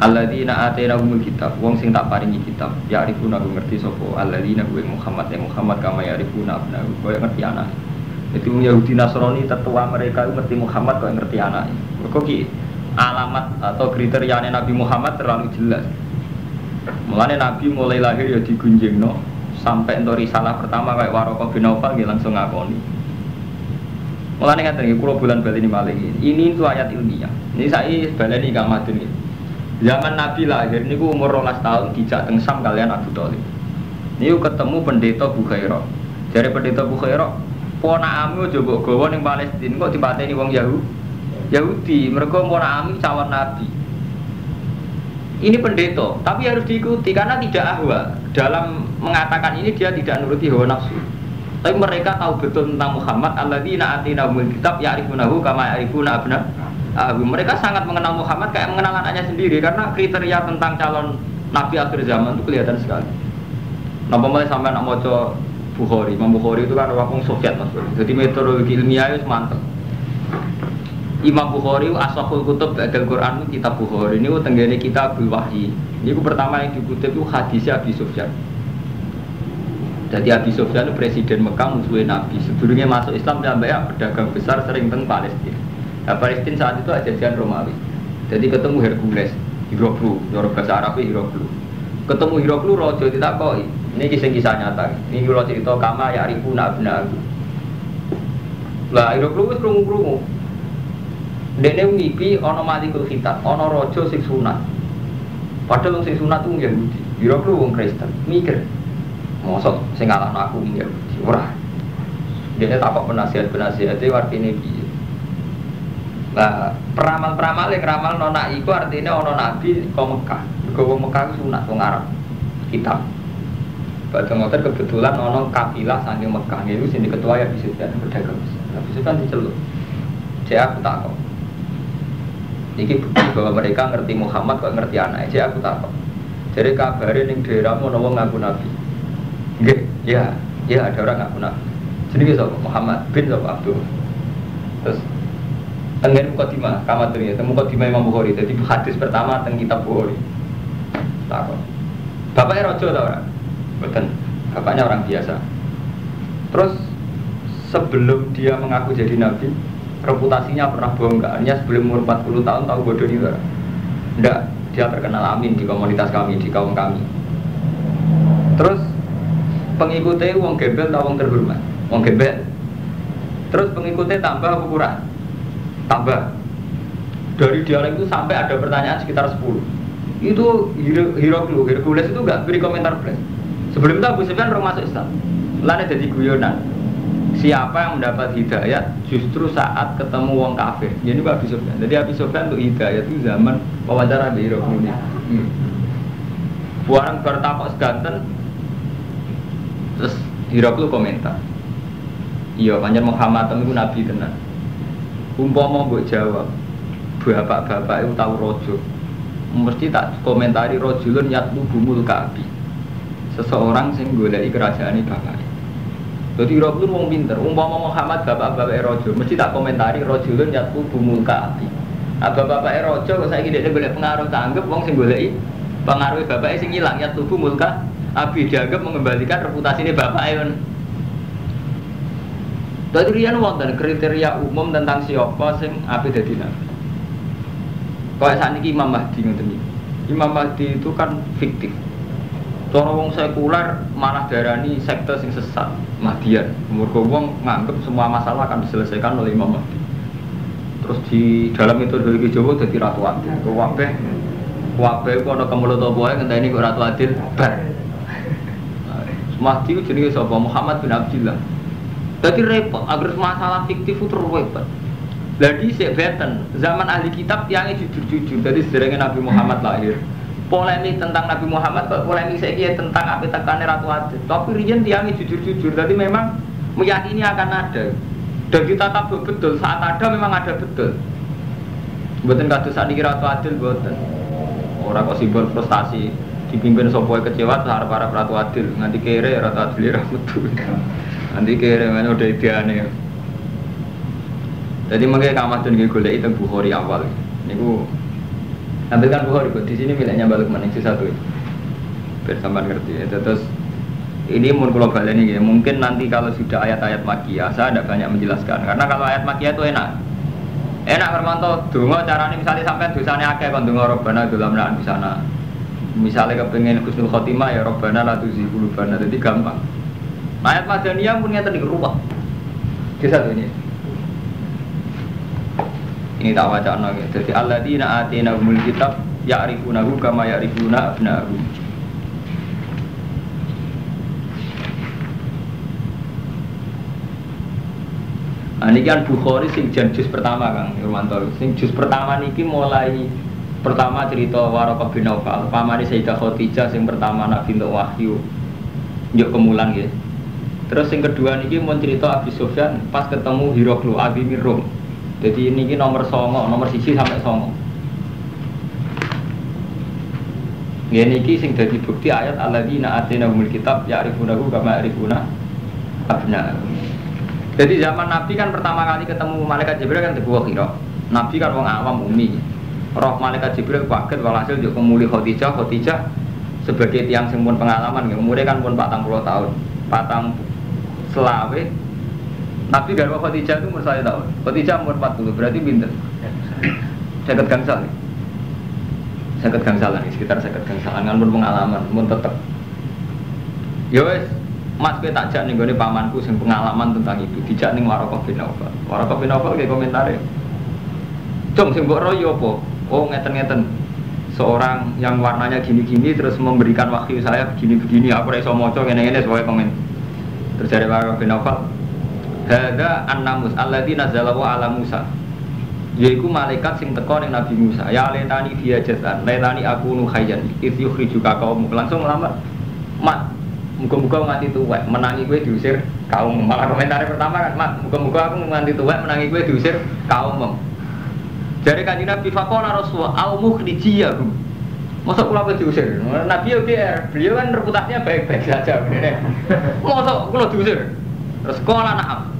Alladzina atainahumul kitab, wong sing tak paringi kitab, ya arifuna ngerti sapa alladzina kuwe Muhammad kama ya arifuna abnahu. Kaya ngerti anak. Jadi Yahudi Nasrani tetua mereka ngerti Muhammad kok ngerti anak. Mergo ki alamat atau kriteria Nabi Muhammad terlalu jelas. Mulane Nabi mulai lahir ya digunjingno sampai entuk risalah pertama kayak Waraqah bin Naufal nggih langsung ngakoni. Mulane ngaten iki kula bulan baleni malih. Ini itu ayat ilmiah. Ini saya baleni Kang Madun iki. Zaman Nabi lahir niku umur 12 tahun dijak teng Sam kalian Abu Thalib. Niku ketemu pendeta Bukhairah. Jare pendeta Bukhairah, ponakmu aja mbok gawa ning Palestina kok dipateni wong Yahudi. Mergo ponakmu cawan Nabi. Ini pendeta, tapi harus diikuti karena tidak ahwa. Dalam mengatakan ini dia tidak nuruti hawa nafsu. Tapi mereka tahu betul tentang Muhammad. Alladzina atainahumul kitab ya'rifunahu kama ya'rifuna abna'ahum. Mereka sangat mengenal Muhammad kayak mengenal anaknya sendiri karena kriteria tentang calon nabi akhir zaman itu kelihatan sekali. Napa mulai sampai nak maca Bukhari. Imam Bukhari itu kan orang Soviet Mas. Jadi metodologi ilmiah itu mantap. Imam Bukhari asahul kutub ba'dal Quran kitab Bukhari ini tenggene kitabul wahyi. Ini pertama yang dikutip itu hadisnya Abi Sufyan. Jadi Abi Sufyan itu presiden Mekah musuhnya Nabi. Sebelumnya masuk Islam sampai ya pedagang besar sering teng Palestina. Nah, Palestina saat itu ajajan Romawi. Jadi ketemu Hercules, Hiroklu, cara bahasa Arabnya Hiroklu. Ketemu Hiroklu raja ditakoki. Niki sing kisah nyata. Niki kula cerita kama ya arifuna abna'u. Lah Hiroklu wis krungu-krungu. Dene ngipi ana malikul khitab, ana raja sing sunat. Padahal wong sing sunat ku Yahudi. Hiroklu wong Kristen. Mikir. Mosok sing ngalahno aku Yahudi. Ora. Dene takok penasihat-penasihat e artine piye. Lah peramal-peramal yang ramal nona iku artinya ana nabi ke Mekah. Mergo wong Mekah sunat wong Arab. Kitab. Pada ngoten kebetulan ana kafilah saking Mekah niku sing ketua ya bisa berdagang. Habis itu kan diceluk. Cek aku takok. Iki bukti bahwa mereka ngerti Muhammad kok ngerti anak. Cek aku takok. Jadi kabare ning daerahmu ana wong ngaku nabi. Nggih, ya ada orang ngaku nabi. Jenenge sapa? Muhammad bin sapa Abdul. Terus tenggen mukadimah, kamaturi, mukadimah Imam Bukhari. Jadi hadis pertama teng kitab Bukhari. Takon. Bapaknya raja ta ora? Betul. Bapaknya orang biasa. Terus sebelum dia mengaku jadi nabi, reputasinya pernah bohong enggak? Artinya sebelum umur 40 tahun tahu bodoh itu ora? Enggak, dia terkenal amin di komunitas kami, di kaum kami. Terus pengikutnya wong gembel atau wong terhormat? Wong gembel. Terus pengikutnya tambah apa kurang? Tambah. Dari dialog itu sampai ada pertanyaan sekitar 10. Itu Hercules itu enggak beri komentar plus. Sebelum itu Abu Sufyan orang masuk Islam. Lalu jadi guyonan. Siapa yang mendapat hidayat justru saat ketemu wong kafir. Jadi Abu Sufyan. Jadi Abu Sufyan untuk hidayat itu zaman wawancara di Hercules. Buang bertakok seganten. Terus Hercules komentar. Iya, panjang Muhammad itu nabi tenan. Umpama mbok jawab, bapak-bapak itu tahu rojo. Mesti tak komentari rojulun yatlu bumul kabi. Seseorang sing goleki kerajaan bapak. Jadi rojulun wong pinter. Umpama Muhammad bapak-bapak rojo, mesti tak komentari rojulun yatlu bumul kabi. Nah, bapak-bapak rojo kok saiki dhek golek pengaruh tak anggap wong sing goleki pengaruh bapake sing ilang yatlu bumul kabi dianggap mengembalikan reputasinya bapake. Jadi riyen wonten kriteria umum tentang siapa sing ape dadi nabi. Kayak sakniki Imam Mahdi ngoten iki. Imam Mahdi itu kan fiktif. Cara wong sekuler malah darani sekte sing sesat, Mahdian. Mergo wong nganggep semua masalah akan diselesaikan oleh Imam Mahdi. Terus di dalam metodologi Jawa dadi ratu adil. Kabeh ku ana kemulut apa wae ngenteni kok ratu adil bar. Mahdi ku jenenge sapa? Muhammad bin Abdullah. Jadi repot, agar masalah fiktif itu repot. Lagi sebeten zaman ahli kitab tiangnya jujur-jujur. Jadi sederhana Nabi Muhammad lahir. Polemik tentang Nabi Muhammad, polemik saya tentang apa tekannya Ratu Adil. Tapi riyen tiangnya jujur-jujur. Jadi memang meyakini akan ada. Dan kita tahu betul saat ada memang ada betul. Buatan kados saat ini Ratu Adil buatan. Orang kok simbol frustasi dipimpin sopoi kecewa harap-harap Ratu Adil. Nanti kere Ratu Adil betul. Nanti kira-kira udah ideane. Jadi makanya kamar dan golek itu Bukhari awal. Niku ambilkan Bukhari di sini miliknya balik maning satu. Biar sampean ngerti. Terus ini mun kula baleni nggih. Mungkin nanti kalau sudah ayat-ayat Makkiyah saya tidak banyak menjelaskan. Karena kalau ayat Makkiyah itu enak. Enak Hermanto donga carane misalnya sampean dosane akeh kon donga Rabbana dolamna di sana. Misalnya kepengin husnul khotimah ya Rabbana la tuzigh qulubana. Jadi gampang. Ayat Madaniyah pun nyata di rumah. Kisah ini. Ini tak baca lagi. Jadi alladzina atainahumul kitab ya'rifunahu kama ya'rifuna abna'ahum. Ini kan Bukhari sing juz pertama Kang Irmanto. Sing juz pertama niki mulai pertama cerita Waraqah bin Naufal, pamane Sayyidah Khadijah sing pertama Nabi untuk wahyu. Njuk kemulan nggih. Terus yang kedua niki mau cerita Abi Sufyan pas ketemu Hiroklu Abi Mirum. Jadi niki nomor 9, nomor 1 sampai 9. Nggih niki sing dadi bukti ayat alladzina atainahumul kitab ya'rifunahu kama ya'rifuna abna'ahum. Jadi zaman Nabi kan pertama kali ketemu malaikat Jibril kan teguh kira. Nabi kan wong awam umi. Roh malaikat Jibril kaget walhasil yo kemuli Khadijah sebagai tiang sing pun pengalaman nggih. Umure kan pun 40 tahun. Selawe Nabi garwa Khadijah itu umur 1 tahun. Khadijah umur 40, berarti pinter. Catat gangsal. Sakit gangsalan, sekitar sakit gangsalan kan pun pengalaman, pun tetep. Ya wes, Mas kowe tak jak ning gone pamanku sing pengalaman tentang itu, dijak ning Waraqah bin Nawfal. Waraqah bin Nawfal ge komentare. Cung sing mbok royo apa? Oh ngeten-ngeten. Seorang yang warnanya gini-gini terus memberikan wahyu saya begini-begini, aku ora iso maca ngene-ngene sebagai komen. Terus dari Waraqah bin Nawfal, "Hadza an-namus alladzi nazalahu ala Musa." Yaiku malaikat sing teko ning Nabi Musa. Ya letani dia jazan, letani aku nu khayyan. If yukhrijuka kaum langsung melamar. Mat, muga-muga nganti tuwek menangi kowe diusir kaum. Malah komentar pertama kan, Mat, muga-muga aku nganti tuwek menangi kowe diusir kaum. Dari Kanjeng Nabi faqala Rasulullah au mukhrijiyahum. Masa kula diusir? Nabi yo GR, beliau kan reputasinya baik-baik saja bener. Masa kula diusir? Terus qala na'am.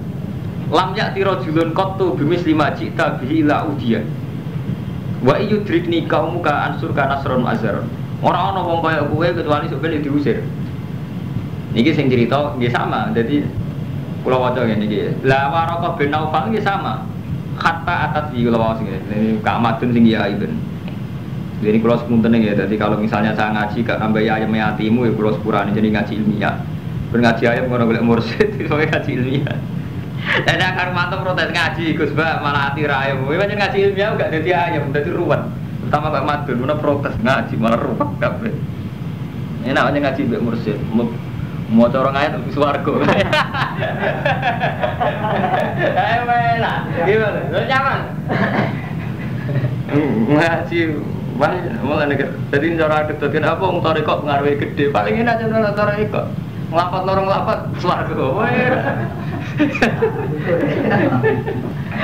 Lam ya'ti rajulun qattu bimisli ma ji'ta bihi la udiya. Wa yudrikni qaumuka ansurka nasrun azar. Ora ana wong kaya kowe kecuali sok ben diusir. Niki sing cerita nggih sama. Dadi kula waca ngene iki. La Waraqah bin Nawfal nggih sama. Hatta atas di kula waca ngene. Ini Kak Madun sing ya Ibn. Jadi kula sepunten ya. Dadi kalau misalnya saya ngaji gak nambah ayam yatimu ya kula sepurane jadi ngaji ilmiah. Ben ngaji ayam ngono golek mursyid iso ngaji ilmiah. Dan akar mantap protes ngaji, Gus Mbak malah hati rayam. Kowe pancen ngaji ilmiah enggak dadi ayam, dadi ruwet. Pertama Pak Madun mana protes ngaji malah ruwet kabeh. Enak aja ngaji mbek mursyid. Mau orang ayat lebih swarga. Ayo lah. Gimana? Lu nyaman? Ngaji malah nek dadi cara dadi apa wong tarekok pengaruhe gede. Paling enak cara tarekok. Nglapat lorong lapat swarga.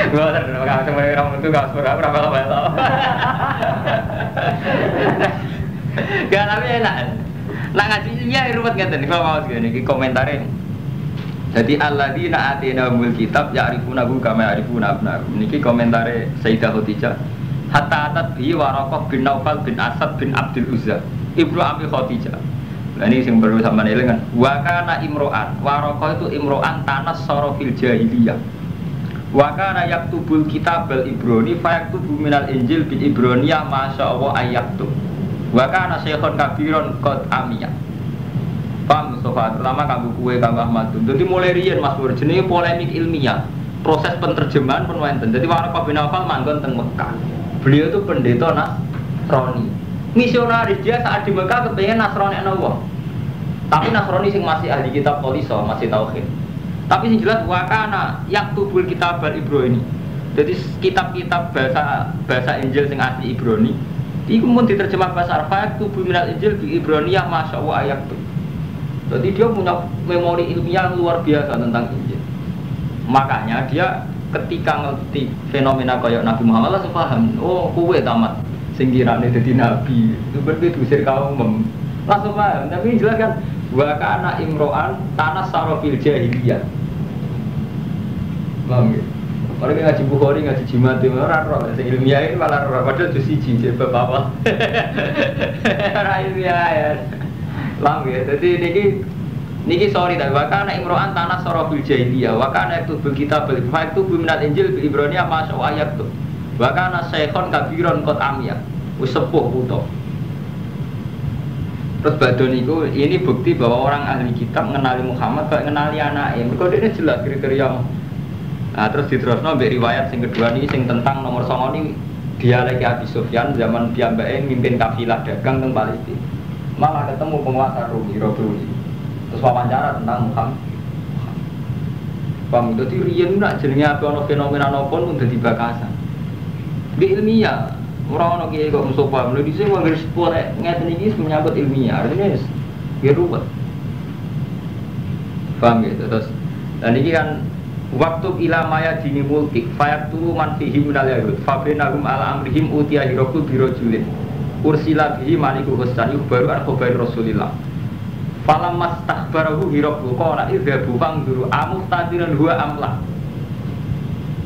Gua ada cuma orang itu gak suara berapa lama. Gak tapi enak. Nak ngaji ya ruwet ngeten kalau mau segini komentarin. Jadi alladzina atinahumul kitab ya'rifunahu kama ya'rifuna abnahum. Niki komentare Sayyidah Khadijah. Hatta atat bi Waraqah bin Nawfal bin Asad bin Abdul Uzza ibnu Abi Khadijah. Nah ini yang perlu sama nih kan. Wakana imro'an, Waraqah itu imro'an tanas sorofil jahiliyah. Wakana yaktubul kitab al ibroni, fayaktubu minal injil bil ibroniyah masya Allah ayaktub. Wakana syekhon kabiron kot amiyah. Paham Mustafa, terutama kamu kue kamu Ahmad. Jadi mulai rian Mas Pur, jenis polemik ilmiah, proses penerjemahan pun wonten. Jadi Waraqah bin Nawfal manggon teng Mekah. Beliau itu pendeta Nasrani. Misionaris dia saat di Mekah kepengen Nasrani Allah. Tapi Nasrani sing masih ahli kitab Toliso, masih tauhid. Tapi sing jelas wakana yaktubul kitab al Ibrani. Jadi kitab-kitab bahasa Injil sing asli Ibrani iku mun diterjemah bahasa Arab yaktubu minal Injil bi Ibroniyah masyaallah ayaktub. Jadi dia punya memori ilmiah luar biasa tentang Injil. Makanya dia ketika ngerti fenomena kayak Nabi Muhammad langsung paham. Oh, kowe tamat sing kirane dadi nabi itu berarti diusir kaum langsung paham. Tapi jelas kan wa kana imro'an tanas sarofil jahiliyah. Paham ya? Kalau ngaji Bukhari ngaji jimat itu ora roh sing ilmiah ini malah roh padahal itu siji sebab apa. Ora ilmiah ya. Paham ya? Jadi niki sorry tapi wa kana imro'an tanas sarofil jahiliyah wa kana itu kitab itu minal injil bi Ibroniyah masya ayat tuh. Bahkan syekhon kabiron kot amiyah wis sepuh puto. Terus badon itu ini bukti bahwa orang ahli kitab mengenali Muhammad kayak mengenali anaknya. Mereka ini jelas kriteria. Nah terus diterusno mbek riwayat sing kedua ini sing tentang nomor 9 ini dialek Abi Sufyan zaman piyambake mimpin kafilah dagang teng Palestina. Malah ketemu penguasa Romi. Terus wawancara tentang Muhammad. Paham dadi riyen nak jenenge ana fenomena napa pun dadi bakasan. Di ilmiah, orang kiai kok Mustafa, mulai disini wanggir sepuluh ngeten ini menyangkut ilmiah, artinya ya ruwet. Paham gitu terus. Dan ini kan waktu ilamaya dini mulkik, fayak tulu manfihi minal yahud, fabrinahum ala amrihim utiya hiroku birojulin, ursila bihi maliku hustan baru arkobai rasulillah. Falam mas takbarahu hiroku, kola idhabu fangduru amustadiran huwa amlah.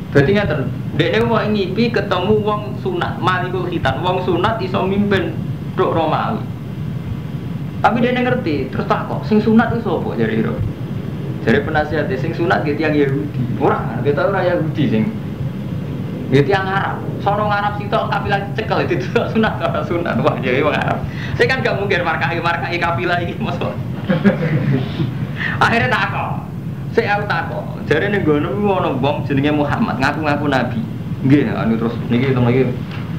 Berarti ngeten, dekne wong ngipi ketemu wong sunat, malikul khitan, wong sunat iso mimpin tok Romawi. Tapi dekne ngerti, terus takok, sing sunat itu sapa jare ira? Jare penasihat sing sunat ki tiyang Yahudi. Ora, kita ora Yahudi sing Ya tiang Arab, sono Arab sitok kafilah cekel itu sunat ora sunat. Wah, jadi wong Arab. Saya kan gak mungkin markai kafilah iki mosok. Akhirnya takok. Saya takok. Jare ning ngono ono wong jenenge Muhammad ngaku-ngaku nabi. Nggih, anu terus niki lagi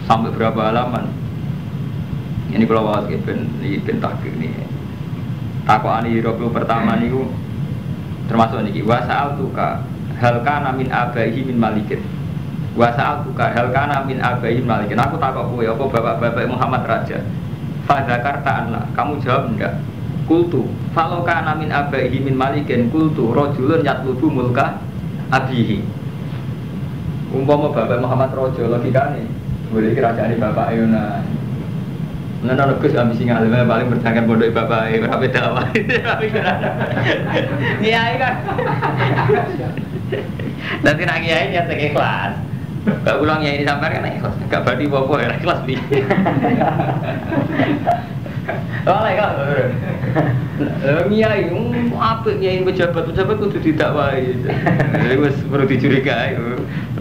sampai berapa halaman. Ini kalau wawas ben tahqiq nih. Takokane hieroglyf pertama niku termasuk niki wasal tuka hal kana min abaihi min malikin. Wasal tuka hal kana min abaihi min malikin. Aku takok kowe apa bapak-bapak Muhammad raja. Fa zakarta anna, kamu jawab enggak? Kultu falau kana min abaihi min malikin kultu rajulun yatlubu mulka abihi. Umpama bapak Muhammad raja logikane boleh kerajaane bapak Ayuna. Nana Gus ambisi ngalim paling bertanggung pondok bapak ora beda wae. Kiai kan. Nanti nak kiai nyata ikhlas. Gak ulang kiai sampean kan ikhlas. Gak badi apa ya ikhlas piye. Oleh kok. Kiai apik kiai pejabat kudu didakwai. Wis perlu dicurigai.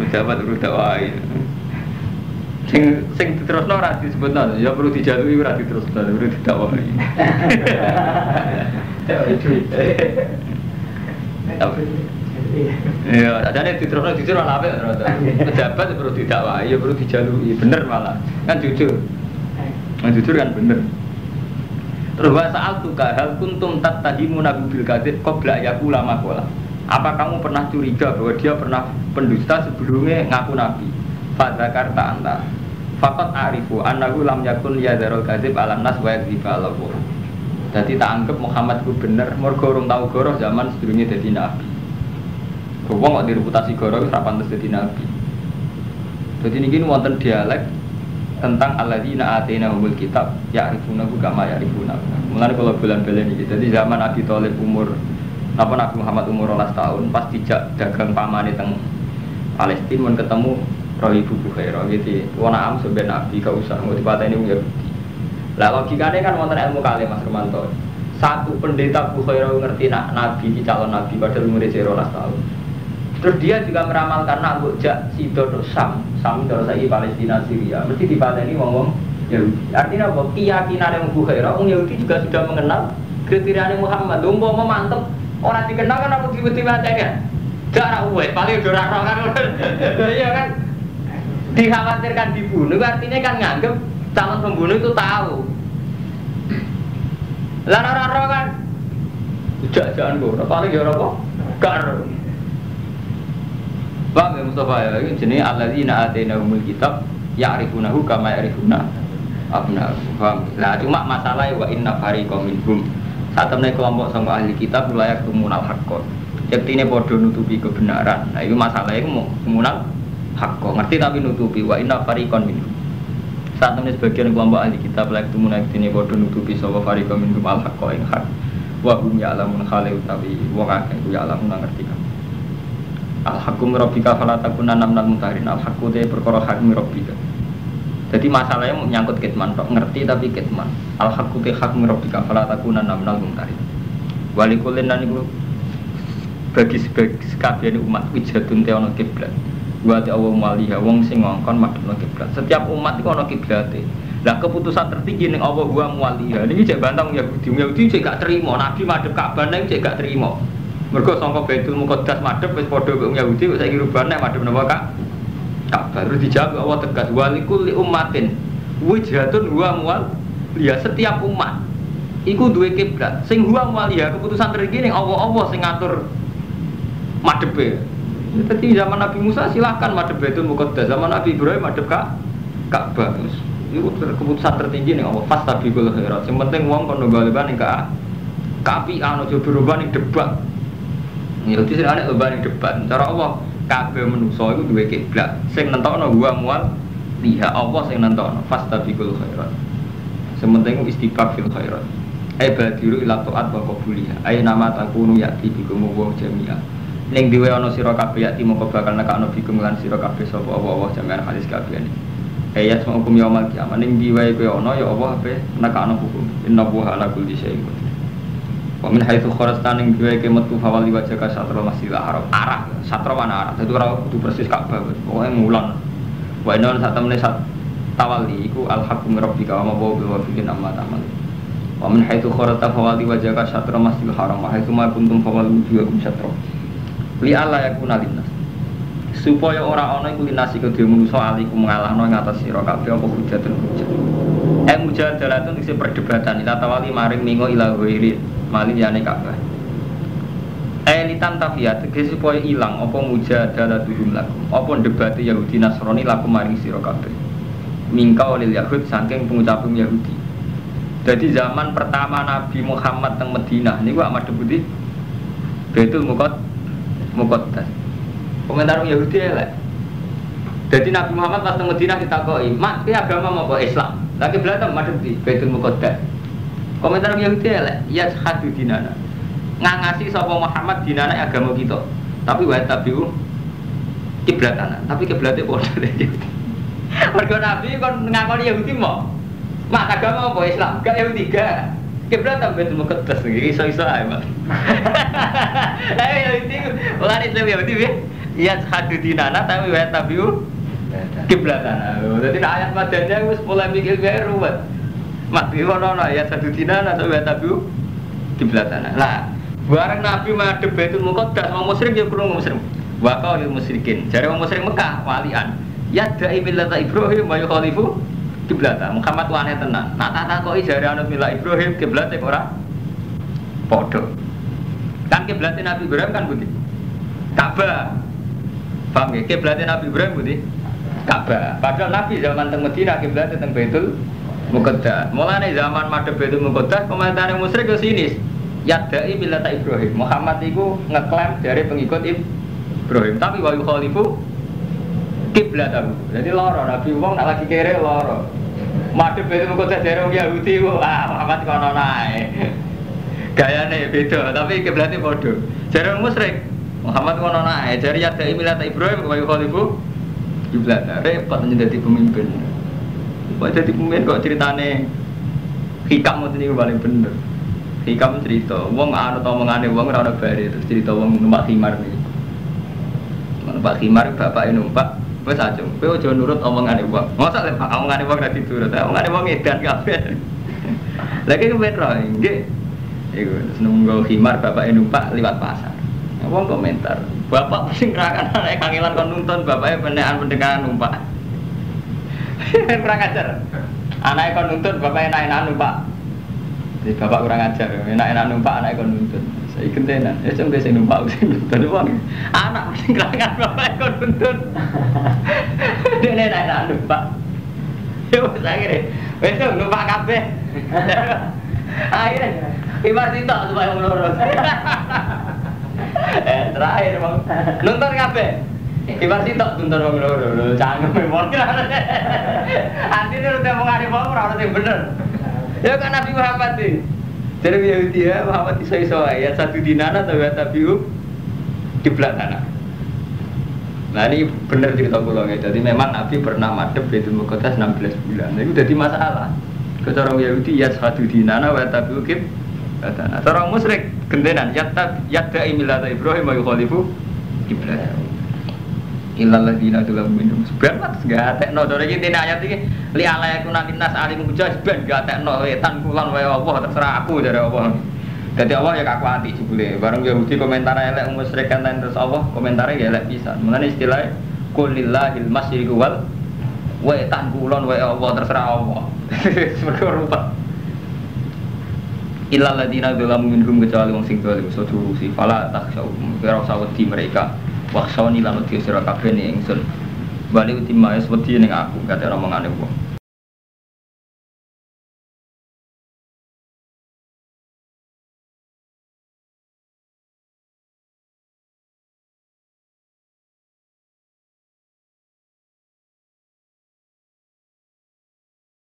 Pejabat perlu dakwai. Sing diterusno ora disebutno, ya perlu dijatuhi ora diterusno, perlu didakwai. Ya, adane diterusno jujur ora apik terus. Pejabat perlu didakwai, ya perlu dijalui, bener malah. Kan jujur. Nah, jujur kan bener. Terus wa sa'altuka hal kuntum tattahimuna bil kadzib qabla yaqula maqala. Apa kamu pernah curiga bahwa dia pernah pendusta sebelumnya ngaku nabi? Fa zakarta anta faqat arifu annahu lam yakun yadharul kadzib alam nas wa yakdziba lahu. Dadi tak anggap Muhammad ku bener mergo urung tau goroh zaman sedurunge dadi nabi. Wong kok direputasi goroh wis ra pantes dadi nabi. Dadi niki wonten dialek tentang alladzina atainahumul kitab ya'rifunahu kama ya'rifuna. Mulane kula bulan-bulan iki. Dadi zaman Abi Thalib umur napa Nabi Muhammad umur 12 tahun pas dijak dagang pamane teng Palestina mun ketemu Roh Ibu Bukhairah gitu. Wana am sampe nabi gak usah mau dipateni wong Yahudi. Lah logikane kan wonten ilmu kali Mas Romanto. Satu pendeta Bukhairah ngerti nak nabi di calon nabi padahal umure 12 tahun. Terus dia juga meramalkan nak mbok jak sida Sam terus saiki Palestina Syria mesti dipateni wong-wong Yahudi. Artinya apa? Keyakinane wong Bukhairah wong Yahudi juga sudah mengenal kriteriane Muhammad. Umpama mantep ora dikenal kan aku tiba-tiba tanya. Jarak uwes paling ora roh kan. Iya kan? Dikhawatirkan dibunuh artinya kan nganggep calon pembunuh itu tahu. Lah ora kan ujak-ujakan kok paling ya ora kok gak ero. Bang Mustafa ya iki jenenge alladzina atainahumul kitab ya'rifunahu kama ya'rifuna abna'ahum. Lah cuma masalah wa inna fariqam minhum saat temen kelompok sama ahli kitab layak tumunal haqqo. Yaktine padha nutupi kebenaran. Nah itu masalahnya mau tumunal hakko ngerti tapi nutupi wa inna fariqan minhum. Saat temen sebagian kelompok ahli kitab layak tumunal yaktine padha nutupi sapa fariqan minhum al haqqo ing hak. Wa hum ya'lamun khali utawi wong akeh ya'lamun ngerti kan. Al haqqu rabbika fala takunanna minal mutahirin. Al haqqu te perkara hak rabbika. Jadi masalahnya menyangkut kitman, ngerti tapi kitman. Al haqqu te hak rabbika fala takunanna minal mutahirin. Walikulin lan iku bagi sekabian umat wijatun te ana kiblat. Wa ta Allah maliha wong sing ngongkon madhepno kiblat. Setiap umat iku ana kiblate. Lah keputusan tertinggi ning Allah wa maliha. Niki cek bantang Yahudi cek gak terima Nabi madhep Ka'bah ning cek gak terima. Mergo sangka Baitul Muqaddas madhep wis padha karo Yahudi kok saiki rubah nek madhep napa Ka'bah. Terus dijawab Allah tegas walikul li ummatin wijatun wa maliha. Setiap umat iku duwe kiblat. Sing wa maliha keputusan tertinggi ning Allah sing ngatur madhepe. Jadi zaman Nabi Musa silahkan madhep Baitul Muqaddas, zaman Nabi Ibrahim madhep Ka'bah. Itu keputusan tertinggi nih Allah fastabiqul khairat. Yang penting wong kono galeban ning kaapian aja berubah ning debat. Ya dadi sing ana lomba ning debat. Cara Allah kabeh manusa iku duwe kiblat. Sing nentokno wa mual liha Allah sing nentokno fastabiqul khairat. Sing penting istiqaq fil khairat. Ai badiru ila taat wa qabuliha. Ai nama takunu yati bikum wa jami'a. Ning diwe ana sira kabeh yati mongko bakal nekakno bikum lan sira kabeh sapa Allah jami'an hadis kabeh. Ayat sama hukum yaumil kiamat ning diwae kowe ana ya Allah ape nekakno hukum innahu ala kulli syai'in qadir. Wa min haitsu kharajta ning diwae ke metu fawal wajaka satra masjidil haram arah satra mana arah dadi ora kudu persis Ka'bah pokoke mulan Wa inna satamne sat tawali iku al-haqqu min rabbika wa ma huwa biwaffiqin amma ta'mal. Wa min haitsu kharajta fawali wajhaka syatra masjidil haram wa haitsu ma kuntum fawallu wujuhakum syatra. Li alla yakuna linnas. Supaya ora ana iku linasi kedhe manusa aliku mengalahno ing atas sira kabeh apa hujatun hujat. Mujadalatun isi perdebatan ila tawali maring mingo ila ghairi malin yane kabeh. Litan tafiyat tegese supaya ilang apa mujadalatuhum lakum apa debate Yahudi Nasrani lakum maring sira kabeh mingka oleh Yahud saking pengucaping Yahudi. Jadi zaman pertama Nabi Muhammad teng Madinah niku amat debuti Baitul Muqaddas. Komentar Yahudi elek. Jadi Nabi Muhammad pas teng Madinah ditakoki, "Mak, ki agama apa Islam?" Lagi belajar madhep di Baitul Muqaddas. Komentar Yahudi elek, "Ya hadu dinana." Ngangasi sapa Muhammad dinane agama kita. Tapi wa tabiu kiblatana. Tapi kiblate padha iki. Mergo Nabi kon ngakoni Yahudi mo. Mak agama apa Islam? Gak Yahudi gak. Kiblat sampe Muqaddas iki iso-iso ae, Mas. Yahudi ora Islam Yahudi piye? Ya hadu dinana tapi wa tabiu kiblatana. Dadi ayat madanya wis polemik ilmiah ruwet. Mak ngono ya hadu dinana tapi wa tabiu kiblatana. Lah bareng Nabi madhep Baitul Muqaddas, wong musyrik ya krungu musyrik. Wa qaulil musyrikin. Jare wong musyrik Mekah walian. Ya da'i millata Ibrahim wa yukhalifu kiblata. Muhammad wane tenan. Nak takoki jare anut milah Ibrahim kiblate ora padha. Kan kiblate Nabi Ibrahim kan pundi? Ka'bah. Paham nggih? Kiblate Nabi Ibrahim pundi? Ka'bah. Padahal Nabi zaman teng Madinah kiblate teng Baitul Muqaddas. Mulane zaman madhep Baitul Muqaddas komentare musyrik yo sinis. Yadai millata Ibrahim. Muhammad itu ngeklaim dari pengikut Ibrahim, tapi wa yukhalifu kiblatahu. Jadi loro Nabi wong nak lagi kere loro. Madhep itu kok dari wong Yahudi Muhammad kono nae. Gayane beda, tapi kiblate padha. Jare wong musyrik Muhammad kono nae, jare yadai millata Ibrahim wa yukhalifu kiblatahu. Repot dadi pemimpin. Kok dadi pemimpin kok ceritane hikam ngoten niku paling bener. Hikam cerita, wong anut omongane wong ora ana bare terus cerita wong numpak khimar iki. Numpak khimar bapake numpak, wis aja. Kowe aja nurut omongane wong. Mosok lek omongane wong ra diturut, omongane wong edan kabeh. Lagi petro nggih. Iku nunggu khimar bapake numpak liwat pasar. Wong komentar, bapak sing ngerakan anake kangelan kon nuntun bapake penekan pendekan numpak. Kurang ajar. Anake kon nuntun bapake enak-enak numpak. Bapak kurang ajar, enak-enak numpak anak kon nuntun. Saya kentenan, esok dia numpak sing nuntun wong. Anak sing kelangan bapak kon nuntun. Dia enak-enak numpak. Yo sakire. Esok numpak kabeh. Akhirnya Imar sitok supaya ngono. Terakhir Bang. Nuntun kabeh. Imar sitok nuntun wong loro. Cangkem memang. Antine udah mengari wong ora ono sing bener. Ya kan Nabi Muhammad sih. Jadi Yahudi ya Muhammad iso-iso ya satu dinana atau ya tabiu kiblatana. Nah ini bener cerita kula nggih. Jadi memang Nabi pernah madhep Baitul Muqaddas 16 bulan. Nah, itu jadi masalah. Cara Yahudi ya satu dinana wa tabiu kiblatana. Cara musyrik gentenan yadai millata Ibrahim wa yukhalifu kiblatana. Illal ladina tulam minum sebenarnya gak tekno dari ini ayat ini li ala yakuna linnas alim mujaz ben gak tekno wetan kulon wae Allah terserah aku dari Allah. Jadi Allah ya kaku hati jebule bareng Yahudi komentar elek musyrik kan terus Allah komentare ya elek pisan. Mulane istilah qulillahil masyriqu wal wetan kulon wae Allah terserah Allah. Seperti rupa. Illal ladina tulam minum kecuali wong sing dolim sodu si fala takhsau kira usah wedi mereka. Waksoni lan wedi sira kabeh ning ingsun. Bali utima wis wedi ning aku kate omongane wong.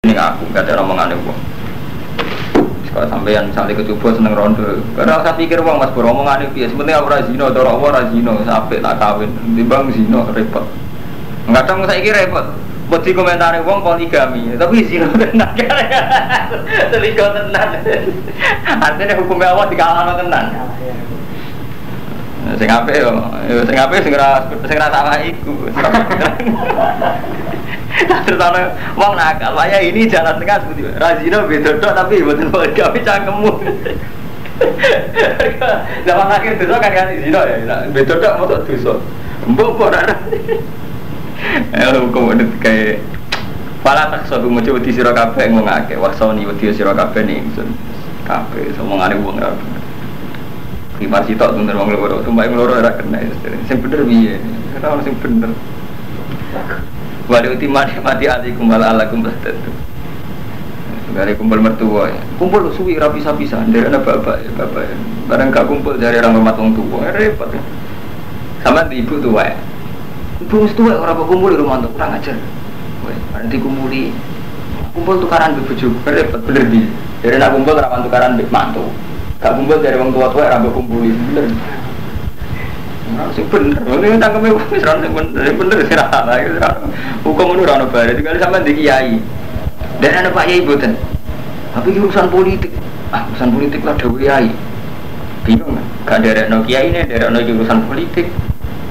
Ning aku kate omongane wong. Kalau sampeyan misalnya kecoba seneng rondo, karena saya pikir wong mas beromongan itu ya sebenarnya ora zina, cara apa ora zina, sampai tak kawin, timbang zina repot. Kadang saya kira repot, buat di komentari wong poligami, tapi zina tenan, selingkuh tenan. Artinya hukumnya Allah dikalahkan tenan. Sing ape yo, sing ape sing ora salah iku. Terus ana wong nakal, waya ini jalan tengah seperti Razino beda tok tapi mboten gawe cangkemmu. Zaman akhir dosa kan zina ya, beda tok motor dosa. Mbok kok ora. Hukum udah kayak pala tak suatu macam wedi sira kabeh wong akeh wasoni wedi sira kabeh ning ingsun kabeh omongane wong ora bener iki masih tok bener wong loro tumbak loro ora kena sing bener piye ora ono sing bener wali mati alikum wal alakum bahtatu dari kumpul mertua ya kumpul suwi ra bisa-bisa ndek ana bapak bareng gak kumpul dari orang rumah tua repot sama ibu tua ibu mesti wae ora kumpul di rumah tuh kurang ajar nanti kumpul tukaran bojo repot bener di dari nak kumpul rawan tukaran mbek mantu gak kumpul dari wong tua-tua ora mbok kumpuli bener ora sing bener ngene tangkeme wis ora sing bener sira hukum ngono ora ono bare dikali sampean di kiai dan ana Pak Yai boten tapi urusan politik urusan politik lah dhewe kiai bingung gak derekno kiai ne derekno urusan politik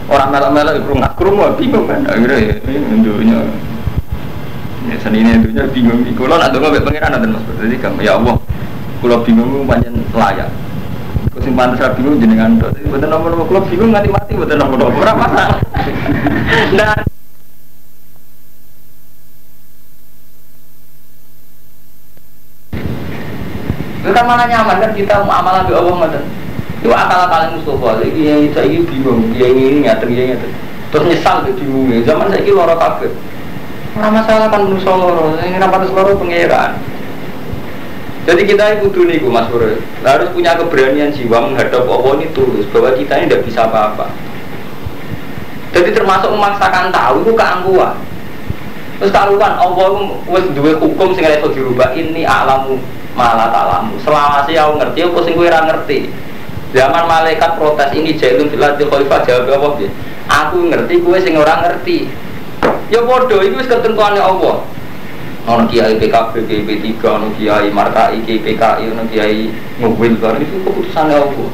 orang melak-melak krungu bingung kan akhirnya dunia ya senine dunia bingung kula nak ndonga mek pangeran nanten Mas jadi kamu ya Allah kula bingung pancen layak kok sing pantes ra bingung jenengan tok mboten nomor kula bingung nganti mati mboten nomor ora masalah nah itu kan malah nyaman kan kita mau amalan be Allah ngoten itu akal-akalan Mustafa iki saiki bingung ini ngaten terus nyesal be bingung zaman saiki lara kabeh ora masalah kan manusa loro sing ora pantes loro pangeran jadi kita kudu niku Mas Bro harus punya keberanian jiwa menghadap Allah ini tulus bahwa kita ini tidak bisa apa-apa jadi termasuk memaksakan tahu itu keangkuhan terus karuan Allah wis duwe hukum sing ora iso dirubah ini alamu malah talamu selawase aku ngerti apa sing kowe ora ngerti zaman malaikat protes ini jailun fil ardi khalifah jawab apa piye aku ngerti kowe sing ora ngerti ya padha iku wis ketentuane Allah ana kiai PKB P3 ana kiai Markai PKI ana kiai mobil bar itu keputusane Allah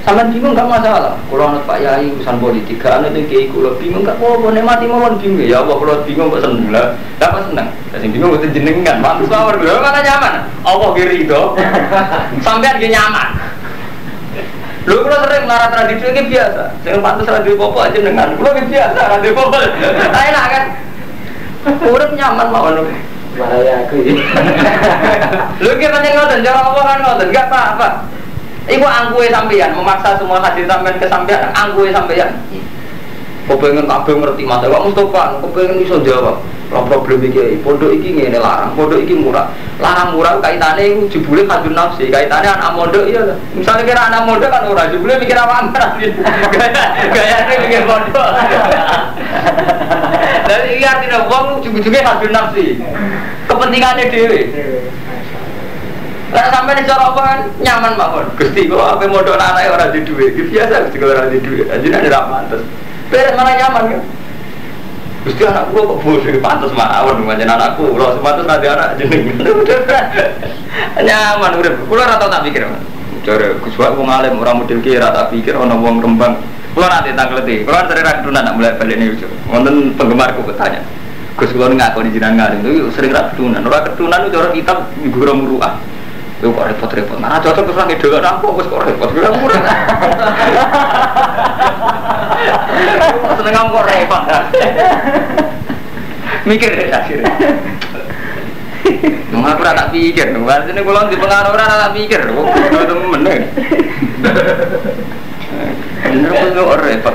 sampean bingung gak masalah kalau ana Pak Yai urusan politik gak ana kiai kula bingung gak apa-apa nek mati mawon bingung ya Allah kula bingung kok seneng lah apa seneng sing bingung mboten jenengan pantes mawon lho mana nyaman Allah ki rido sampean ki nyaman lho kula sering lara tradisi iki biasa sing pantes ra duwe apa aja jenengan kula ki biasa ra duwe apa enak kan urip nyaman mawon bahaya aku iki lho ki pancen ngoten cara apa kan ngoten gak apa-apa iku angkuhe sampeyan memaksa semua hadir sampeyan ke sampeyan angkuhe sampeyan kepengen kabeh ngerti mate Pak Mustofa kepengen iso jawab ora problem iki pondok iki ngene larang pondok iki murah larang murah kaitane iku jebule kadun nafsi kaitane anak mondok iya misalnya kira anak mondok kan ora jebule mikir apa gayane mikir pondok dan iki artine wong ujug-ujuge kadun nafsi kepentingane dhewe lah sampai di cara apa kan nyaman mawon. Gusti kok ape modal anake ora di dhuwit. Biasa Gusti kok ora di dhuwit. Ajine ora pantes. Beres malah nyaman kan. Gusti anakku kok bodoh pantes mawon pancen anakku. Kula sepantes ra anak jeneng. Nyaman urip. Kula ora tau tak pikir. Jare Gus wae wong alim ora model ki ora tak pikir ana wong Rembang. Kula nanti tangleti. Kula sering ra ketunan nak mulai balik niku. Wonten penggemarku bertanya. Gus kula ngakoni jenengan ngalim itu sering ra ketunan. Ora ketunan cara kitab guru muruah. Lu kok repot-repot, nah cocok terus lagi dulu rampok, kok repot, gue murah. Seneng kamu kok repot, mikir deh akhirnya. Nggak pernah tak pikir, nggak sini kalau di pengaruh orang tak pikir, kok udah temen deh. Bener kok repot.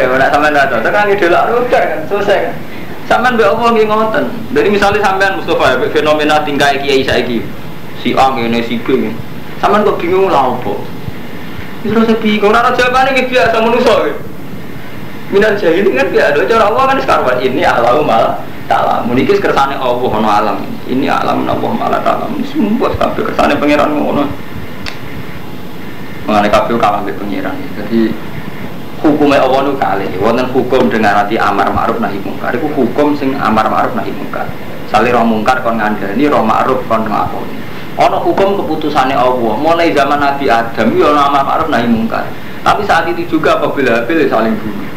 Udah sampai dah cocok lagi dulu, udah kan selesai kan. Sampean mbek apa nggih ngoten. Dari misalnya sampean Mustofa fenomena tingkah kiai saiki. Si A ngene si B. Sampean kok bingung lha opo? Wis ora bingung, ora jawabane nggih biasa manusa. Minal jahil kan biasa cara Allah kan sekarang ini alam malah ta'lam. Niki kersane Allah ono alam. Ini alam Allah malah ta'lam. Semua kabeh kersane pangeran ngono. Mangane kabeh kalah mbek pangeran. Jadi hukumnya Allah itu kali, wonten hukum dengan arti amar ma'ruf nahi mungkar. Itu hukum sing amar ma'ruf nahi mungkar. Sale roh mungkar kon ngandani, roh ma'ruf kon nglakoni. Ana hukum keputusane Allah. Mulai zaman Nabi Adam yo ana amar ma'ruf nahi mungkar. Tapi saat itu juga apabila saling bunuh.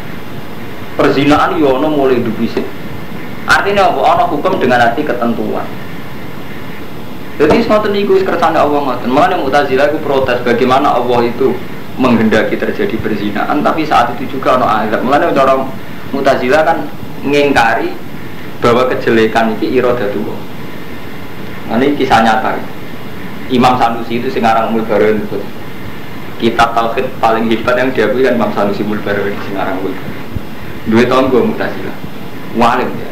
Perzinaan yo ono mulai dhisik. Artinya apa? Ono hukum dengan arti ketentuan. Jadi semua niku kersane Allah ngoten. Mulane Mu'tazilah iku protes bagaimana Allah itu menghendaki terjadi perzinaan tapi saat itu juga ono azab. Mulane cara Mu'tazilah kan ngingkari bahwa kejelekan iki iradatullah. Nah, ini kisah nyata. Imam Sanusi itu Singarang Mulbaron itu. Kitab tauhid paling hebat yang diakui kan Imam Sanusi Mulbaron Singarang Mulbaron. 2 tahun gue Mu'tazilah. Walim ya.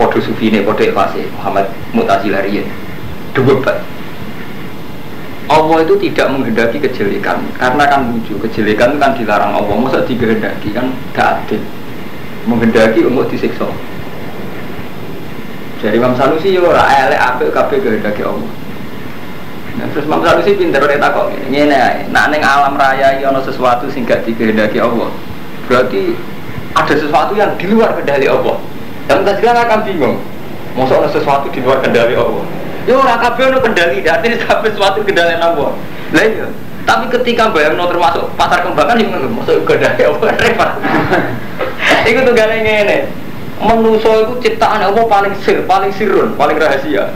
Podo sufine, podo ikhlasih Muhammad Mu'tazilah riyen. Debat. Allah itu tidak menghendaki kejelekan karena kan lucu, kejelekan itu kan dilarang Allah, masa dikehendaki kan gak adil. Menghendaki untuk disiksa. Jadi Imam Sanusi yo ora elek apik kabeh kehendaki Allah. Nah, terus Imam Sanusi pinter nek takok ngene ae, nek ning alam raya iki ana sesuatu sing gak dikehendaki Allah. Berarti ada sesuatu yang di luar kendali Allah. Dan kita sekarang akan bingung. Masa ada sesuatu di luar kendali Allah? Ya ora kabeh ono kendali, artinya kabeh sesuatu kendali Allah. Lah iya. Tapi ketika bayangno termasuk pasar kembangan yang masuk kendali Allah repot. Iku tunggale ngene. Manusa iku ciptaan Allah paling sirrun, paling rahasia.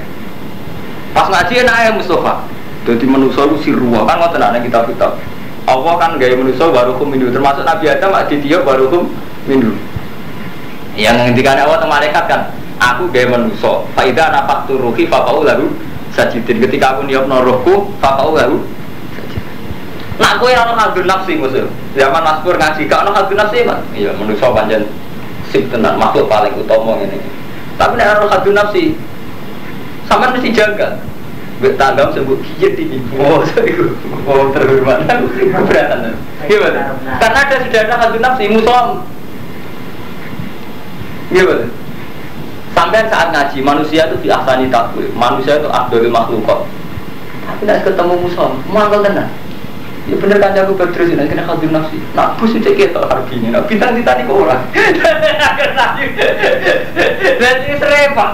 Pas ngaji enak Mustafa. Dadi manusa iku sirruwa kan ngoten ana kitab-kitab. Allah kan gawe manusa barukum minhu termasuk Nabi Adam aditya barukum minhu. Yang ngendikane Allah teng malaikat kan, aku gawe manusa. Fa idza nafaqtu ruhi fa lahu sajidin. Ketika aku niupno rohku fa lahu sajidin. Nak kowe ora ono hadur nafsi musuh. Zaman Maskur ngaji gak ono hadur nafsi, Mas. Iya, manusa pancen sing tenan makhluk paling utama ngene. Tapi nek ora hadur nafsi, sampean mesti jaga. Mbek tanggam sebut kiye iki. Oh, iku. Oh, terhormat. Keberatan. Gimana? Karena ada sudah ada hadur nafsi musuh. Gimana? Sampai saat ngaji manusia itu diahsani takwil, manusia itu afdhalul makhluqat. Tapi nek ketemu musuh, mangkel tenan. Ya bener kan aku berterus ini kena hadir nafsi. Nak bus itu kita hargine, nak bintang ditani kok ora. Jadi serempak.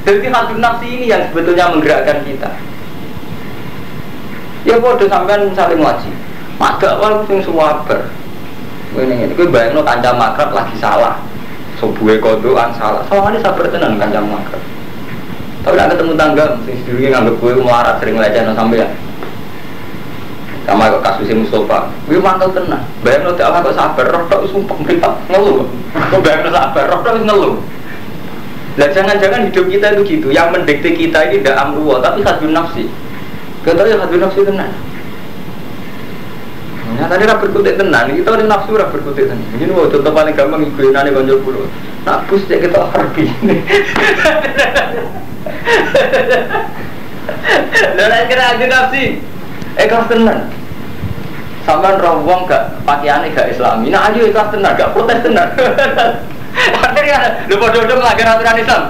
Jadi hadir nafsi ini yang sebetulnya menggerakkan kita. Ya bodoh sampean saling ngaji. Mak dakwah sing suwaber. Ngene-ngene kowe bayangno kanca makrab lagi salah. Sobuhe kodokan salah. Soalnya sabar tenan kanca makrab. Tapi nek ketemu tangga sing sedurunge nganggep kowe melarat sering lecehno sampean. Sama kok kasusnya Mustafa, gue mantau tenang. Bayang lo dakwah kok sabar, roh tak sumpah meripat ngeluh. Kok bayang lo sabar, roh tak ngeluh. Lah jangan-jangan hidup kita itu gitu, yang mendikte kita ini tidak amruwa, tapi hadun nafsi. Kita ya hadun nafsi tenang. Ya tadi ra berkutik tenang, kita ada nafsu ra berkutik tenang. Ini mau contoh paling gampang ibu nane konco pulau. Nak bus dek kita harbi. Lah kira hadun nafsi. Ikhlas tenan. Sampeyan roh wong gak pakaiane gak islami. Nah ayo ikhlas tenan, gak protes tenan. Artinya lho padha-padha melanggar aturan Islam.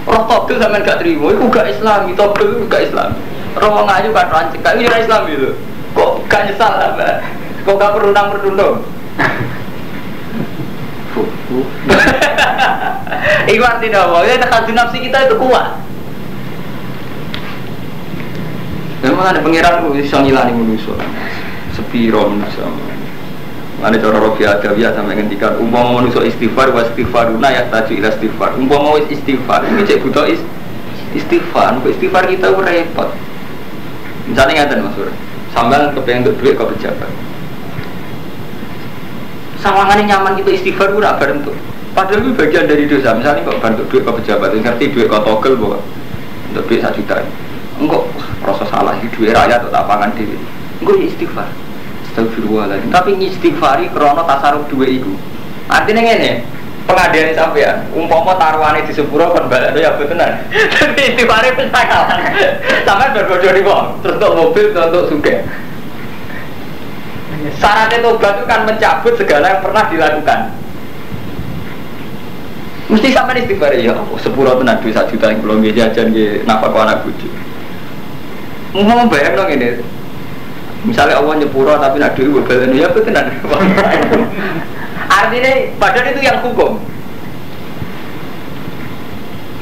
Roh togel sampeyan gak trimo, iku gak islami, togel iku gak islami. Roh wong ayu kan rancik, gak ora Islam itu. Kok gak nyesal lah. Kok gak perundang-perundung. Iku artinya apa? Ya takadzub nafsi kita itu kuat. Memang ada pengiran bisa ngilani manusia sepiro manusia. Ada cara Robi Adawiyah sampai ngendikan umpama manusia istighfar wa istighfaruna ya taju ila istighfar. Umpama wis istighfar, ini cek butuh istighfar. Istighfar kita repot. Misalnya ngaten Mas Sur, sampean kepengen untuk duit ke pejabat. Sawangane nyaman kita istighfar ora bareng tuh. Padahal itu bagian dari dosa. Misalnya kok bantu duit ke pejabat, ngerti duit ke togel bahwa untuk duit 1 juta. Enggak proses salah di duit rakyat atau pangan dewi. Enggak istighfar. Astagfirullahaladzim. Tapi istighfari krono tasarruf duit itu. Artinya ngene, pengadilan sampean, umpama taruhane di sepuro kon balekno ya betenan. Tapi istighfari wis kalah. Sampeyan berbodoh di wong, terus untuk mobil untuk sugih. Syaratnya tobat itu kan mencabut segala yang pernah dilakukan. Mesti sampean istighfar ya, sepuro tenan duit 1 juta yang belum jajan nggih nafkah anak bojo. Mau bayang dong ini. Misalnya Allah nyepuro tapi nak duit berbeda, ya betul nanti. Artinya padahal itu yang hukum.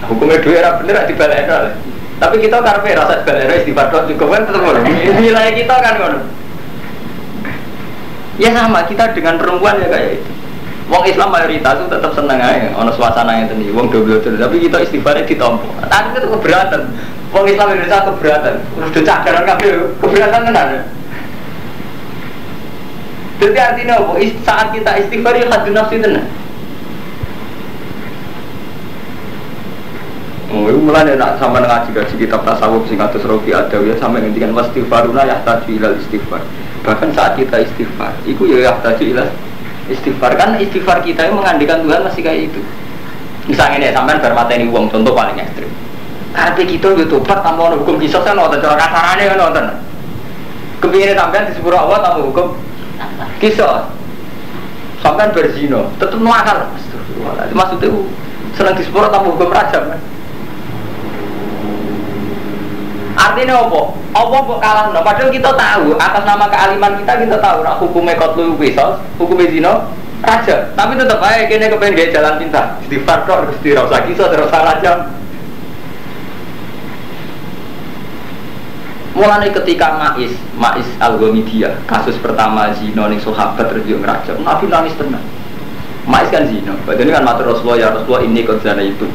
Hukumnya duit era bener dibalik nol. Tapi kita karpe rasa dibalik istighfar doang juga kan tetap orang. Nilai kita kan kan. Ya sama kita dengan perempuan ya kayak itu. Wong Islam mayoritas itu tetap seneng aja, ono suasana yang tadi. Wong double tapi kita istighfarnya ditompo. Tadi itu keberatan. Wong Islam Indonesia keberatan. Udah cakaran kabeh keberatan tenan. Jadi artinya apa? Saat kita istighfar ya hadun nafsi tenan. Oh, itu mulai nak sama ngaji kitab tasawuf sing atus Rofi Adawiyah sampai ngendikan wastighfaruna yahtaju ilal istighfar. Bahkan saat kita istighfar, itu ya yahtaju ilal istighfar. Kan istighfar kita yang mengandikan Tuhan masih kayak itu. Misalnya nih, sampai bermateni uang contoh paling ekstrim. Karena kita udah tobat tanpa hukum kisos kan nonton cara kasarannya kan nonton. Kepinginnya sampai di sepuluh awal tanpa hukum kisos. Sampai berzino, tetap nakal. Maksudnya senang di sepuluh tanpa hukum rajam kan. Artinya apa? Apa kok kalah? No? Padahal kita tahu atas nama kealiman kita tahu nak hukumnya kotlu kisos, hukumnya zino raja. Tapi tetap aja kini kepengen gaya jalan pintar. Istighfar kok harus dirasa kisos terus rajam. Mulai ketika Ma'is Al-Ghamidiyah kasus pertama zino ning sahabat terjun ngerajam, Nabi nangis tenang. Ma'is kan zino, padahal kan matur Rasulullah ya Rasulullah ini kok zina itu.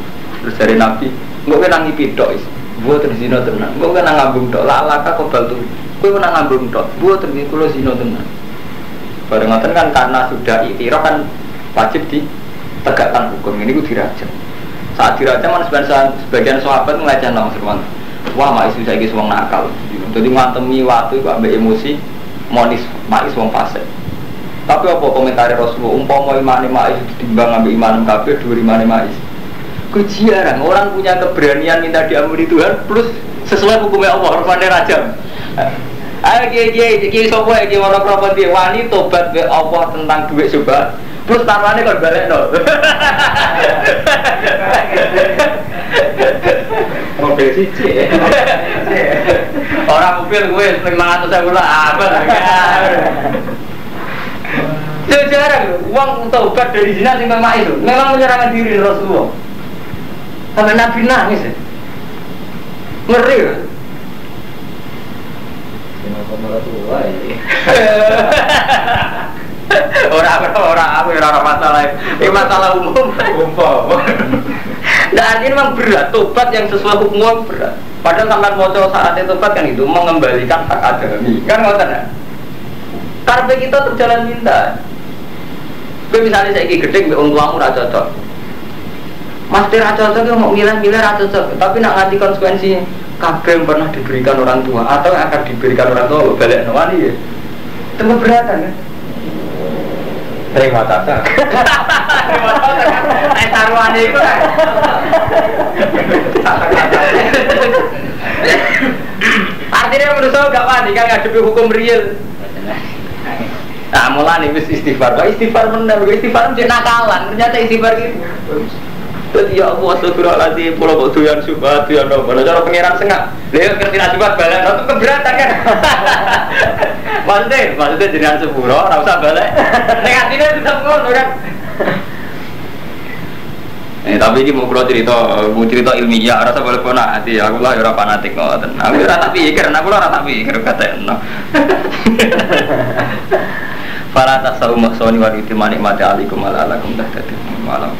Terus dari Nabi, enggak kena ngipidok is. Buat terzino tenang, gue kena ngambung dok, laka kobal tuh, gue kena ngambung dok, buat terzino zino tenang. Barengan kan karena sudah itiraf kan wajib ditegakkan hukum ini gue dirajam. Saat dirajam kan sebagian sahabat ngelajar langsung wah Ma'is bisa ikut uang nakal, jadi ngantemi waktu itu ambil emosi, monis Ma'is uang fase. Tapi apa komentar Rasulullah, umpama imane Ma'is ditimbang ambil iman kafir, dua imane Ma'is. Jarang orang punya keberanian minta diampuni Tuhan plus sesuai hukumnya Allah rupanya rajam. Ayo kiai sopo kiai ono properti wani tobat be Allah tentang duit coba plus taruhannya kon balekno. Mobil siji. Orang mobil gue 500.000 lah apa. Jarang uang tobat dari zina sing memang itu memang menyerahkan diri Rasulullah. Sampai Nabi nangis ya? Ngeri ya? Orang masalah ini masalah umum. Nah ini memang berat, tobat yang sesuai hukum berat. Padahal sampai mau saatnya tobat kan itu mengembalikan hak adami. Kan nggak tahu. Karena kita terjalan minta. Misalnya saya gede, orang tuamu tidak cocok. Mas Tira cocok mau milih-milih cocok, tapi nak ngerti konsekuensi kabeh yang pernah diberikan orang tua atau yang akan diberikan orang tua balik nawani ya. Itu keberatan kan? Terima kasih. Terima kasih. Taruhannya itu kan. Artinya menurut saya gak panik kan ngadepi hukum real. Nah mulai nih istighfar, istighfar benar, istighfar menjadi nakalan, ternyata istighfar gitu. Jadi ya Allah astagfirullahaladzim, pulau kok doyan subhat, doyan apa, cara pengiran sengak lihat ngerti nasibat balik, itu keberatan kan maksudnya jenengan sepuro, gak usah balik negatifnya tetap ngono kan tapi ini mau cerita ilmiah, rasa boleh pernah hati, aku lah orang fanatik ngoten aku rasa pikir, aku lah rasa pikir kata Fala tasawum maksoni wa ritimani mati alikum ala alakum dah malam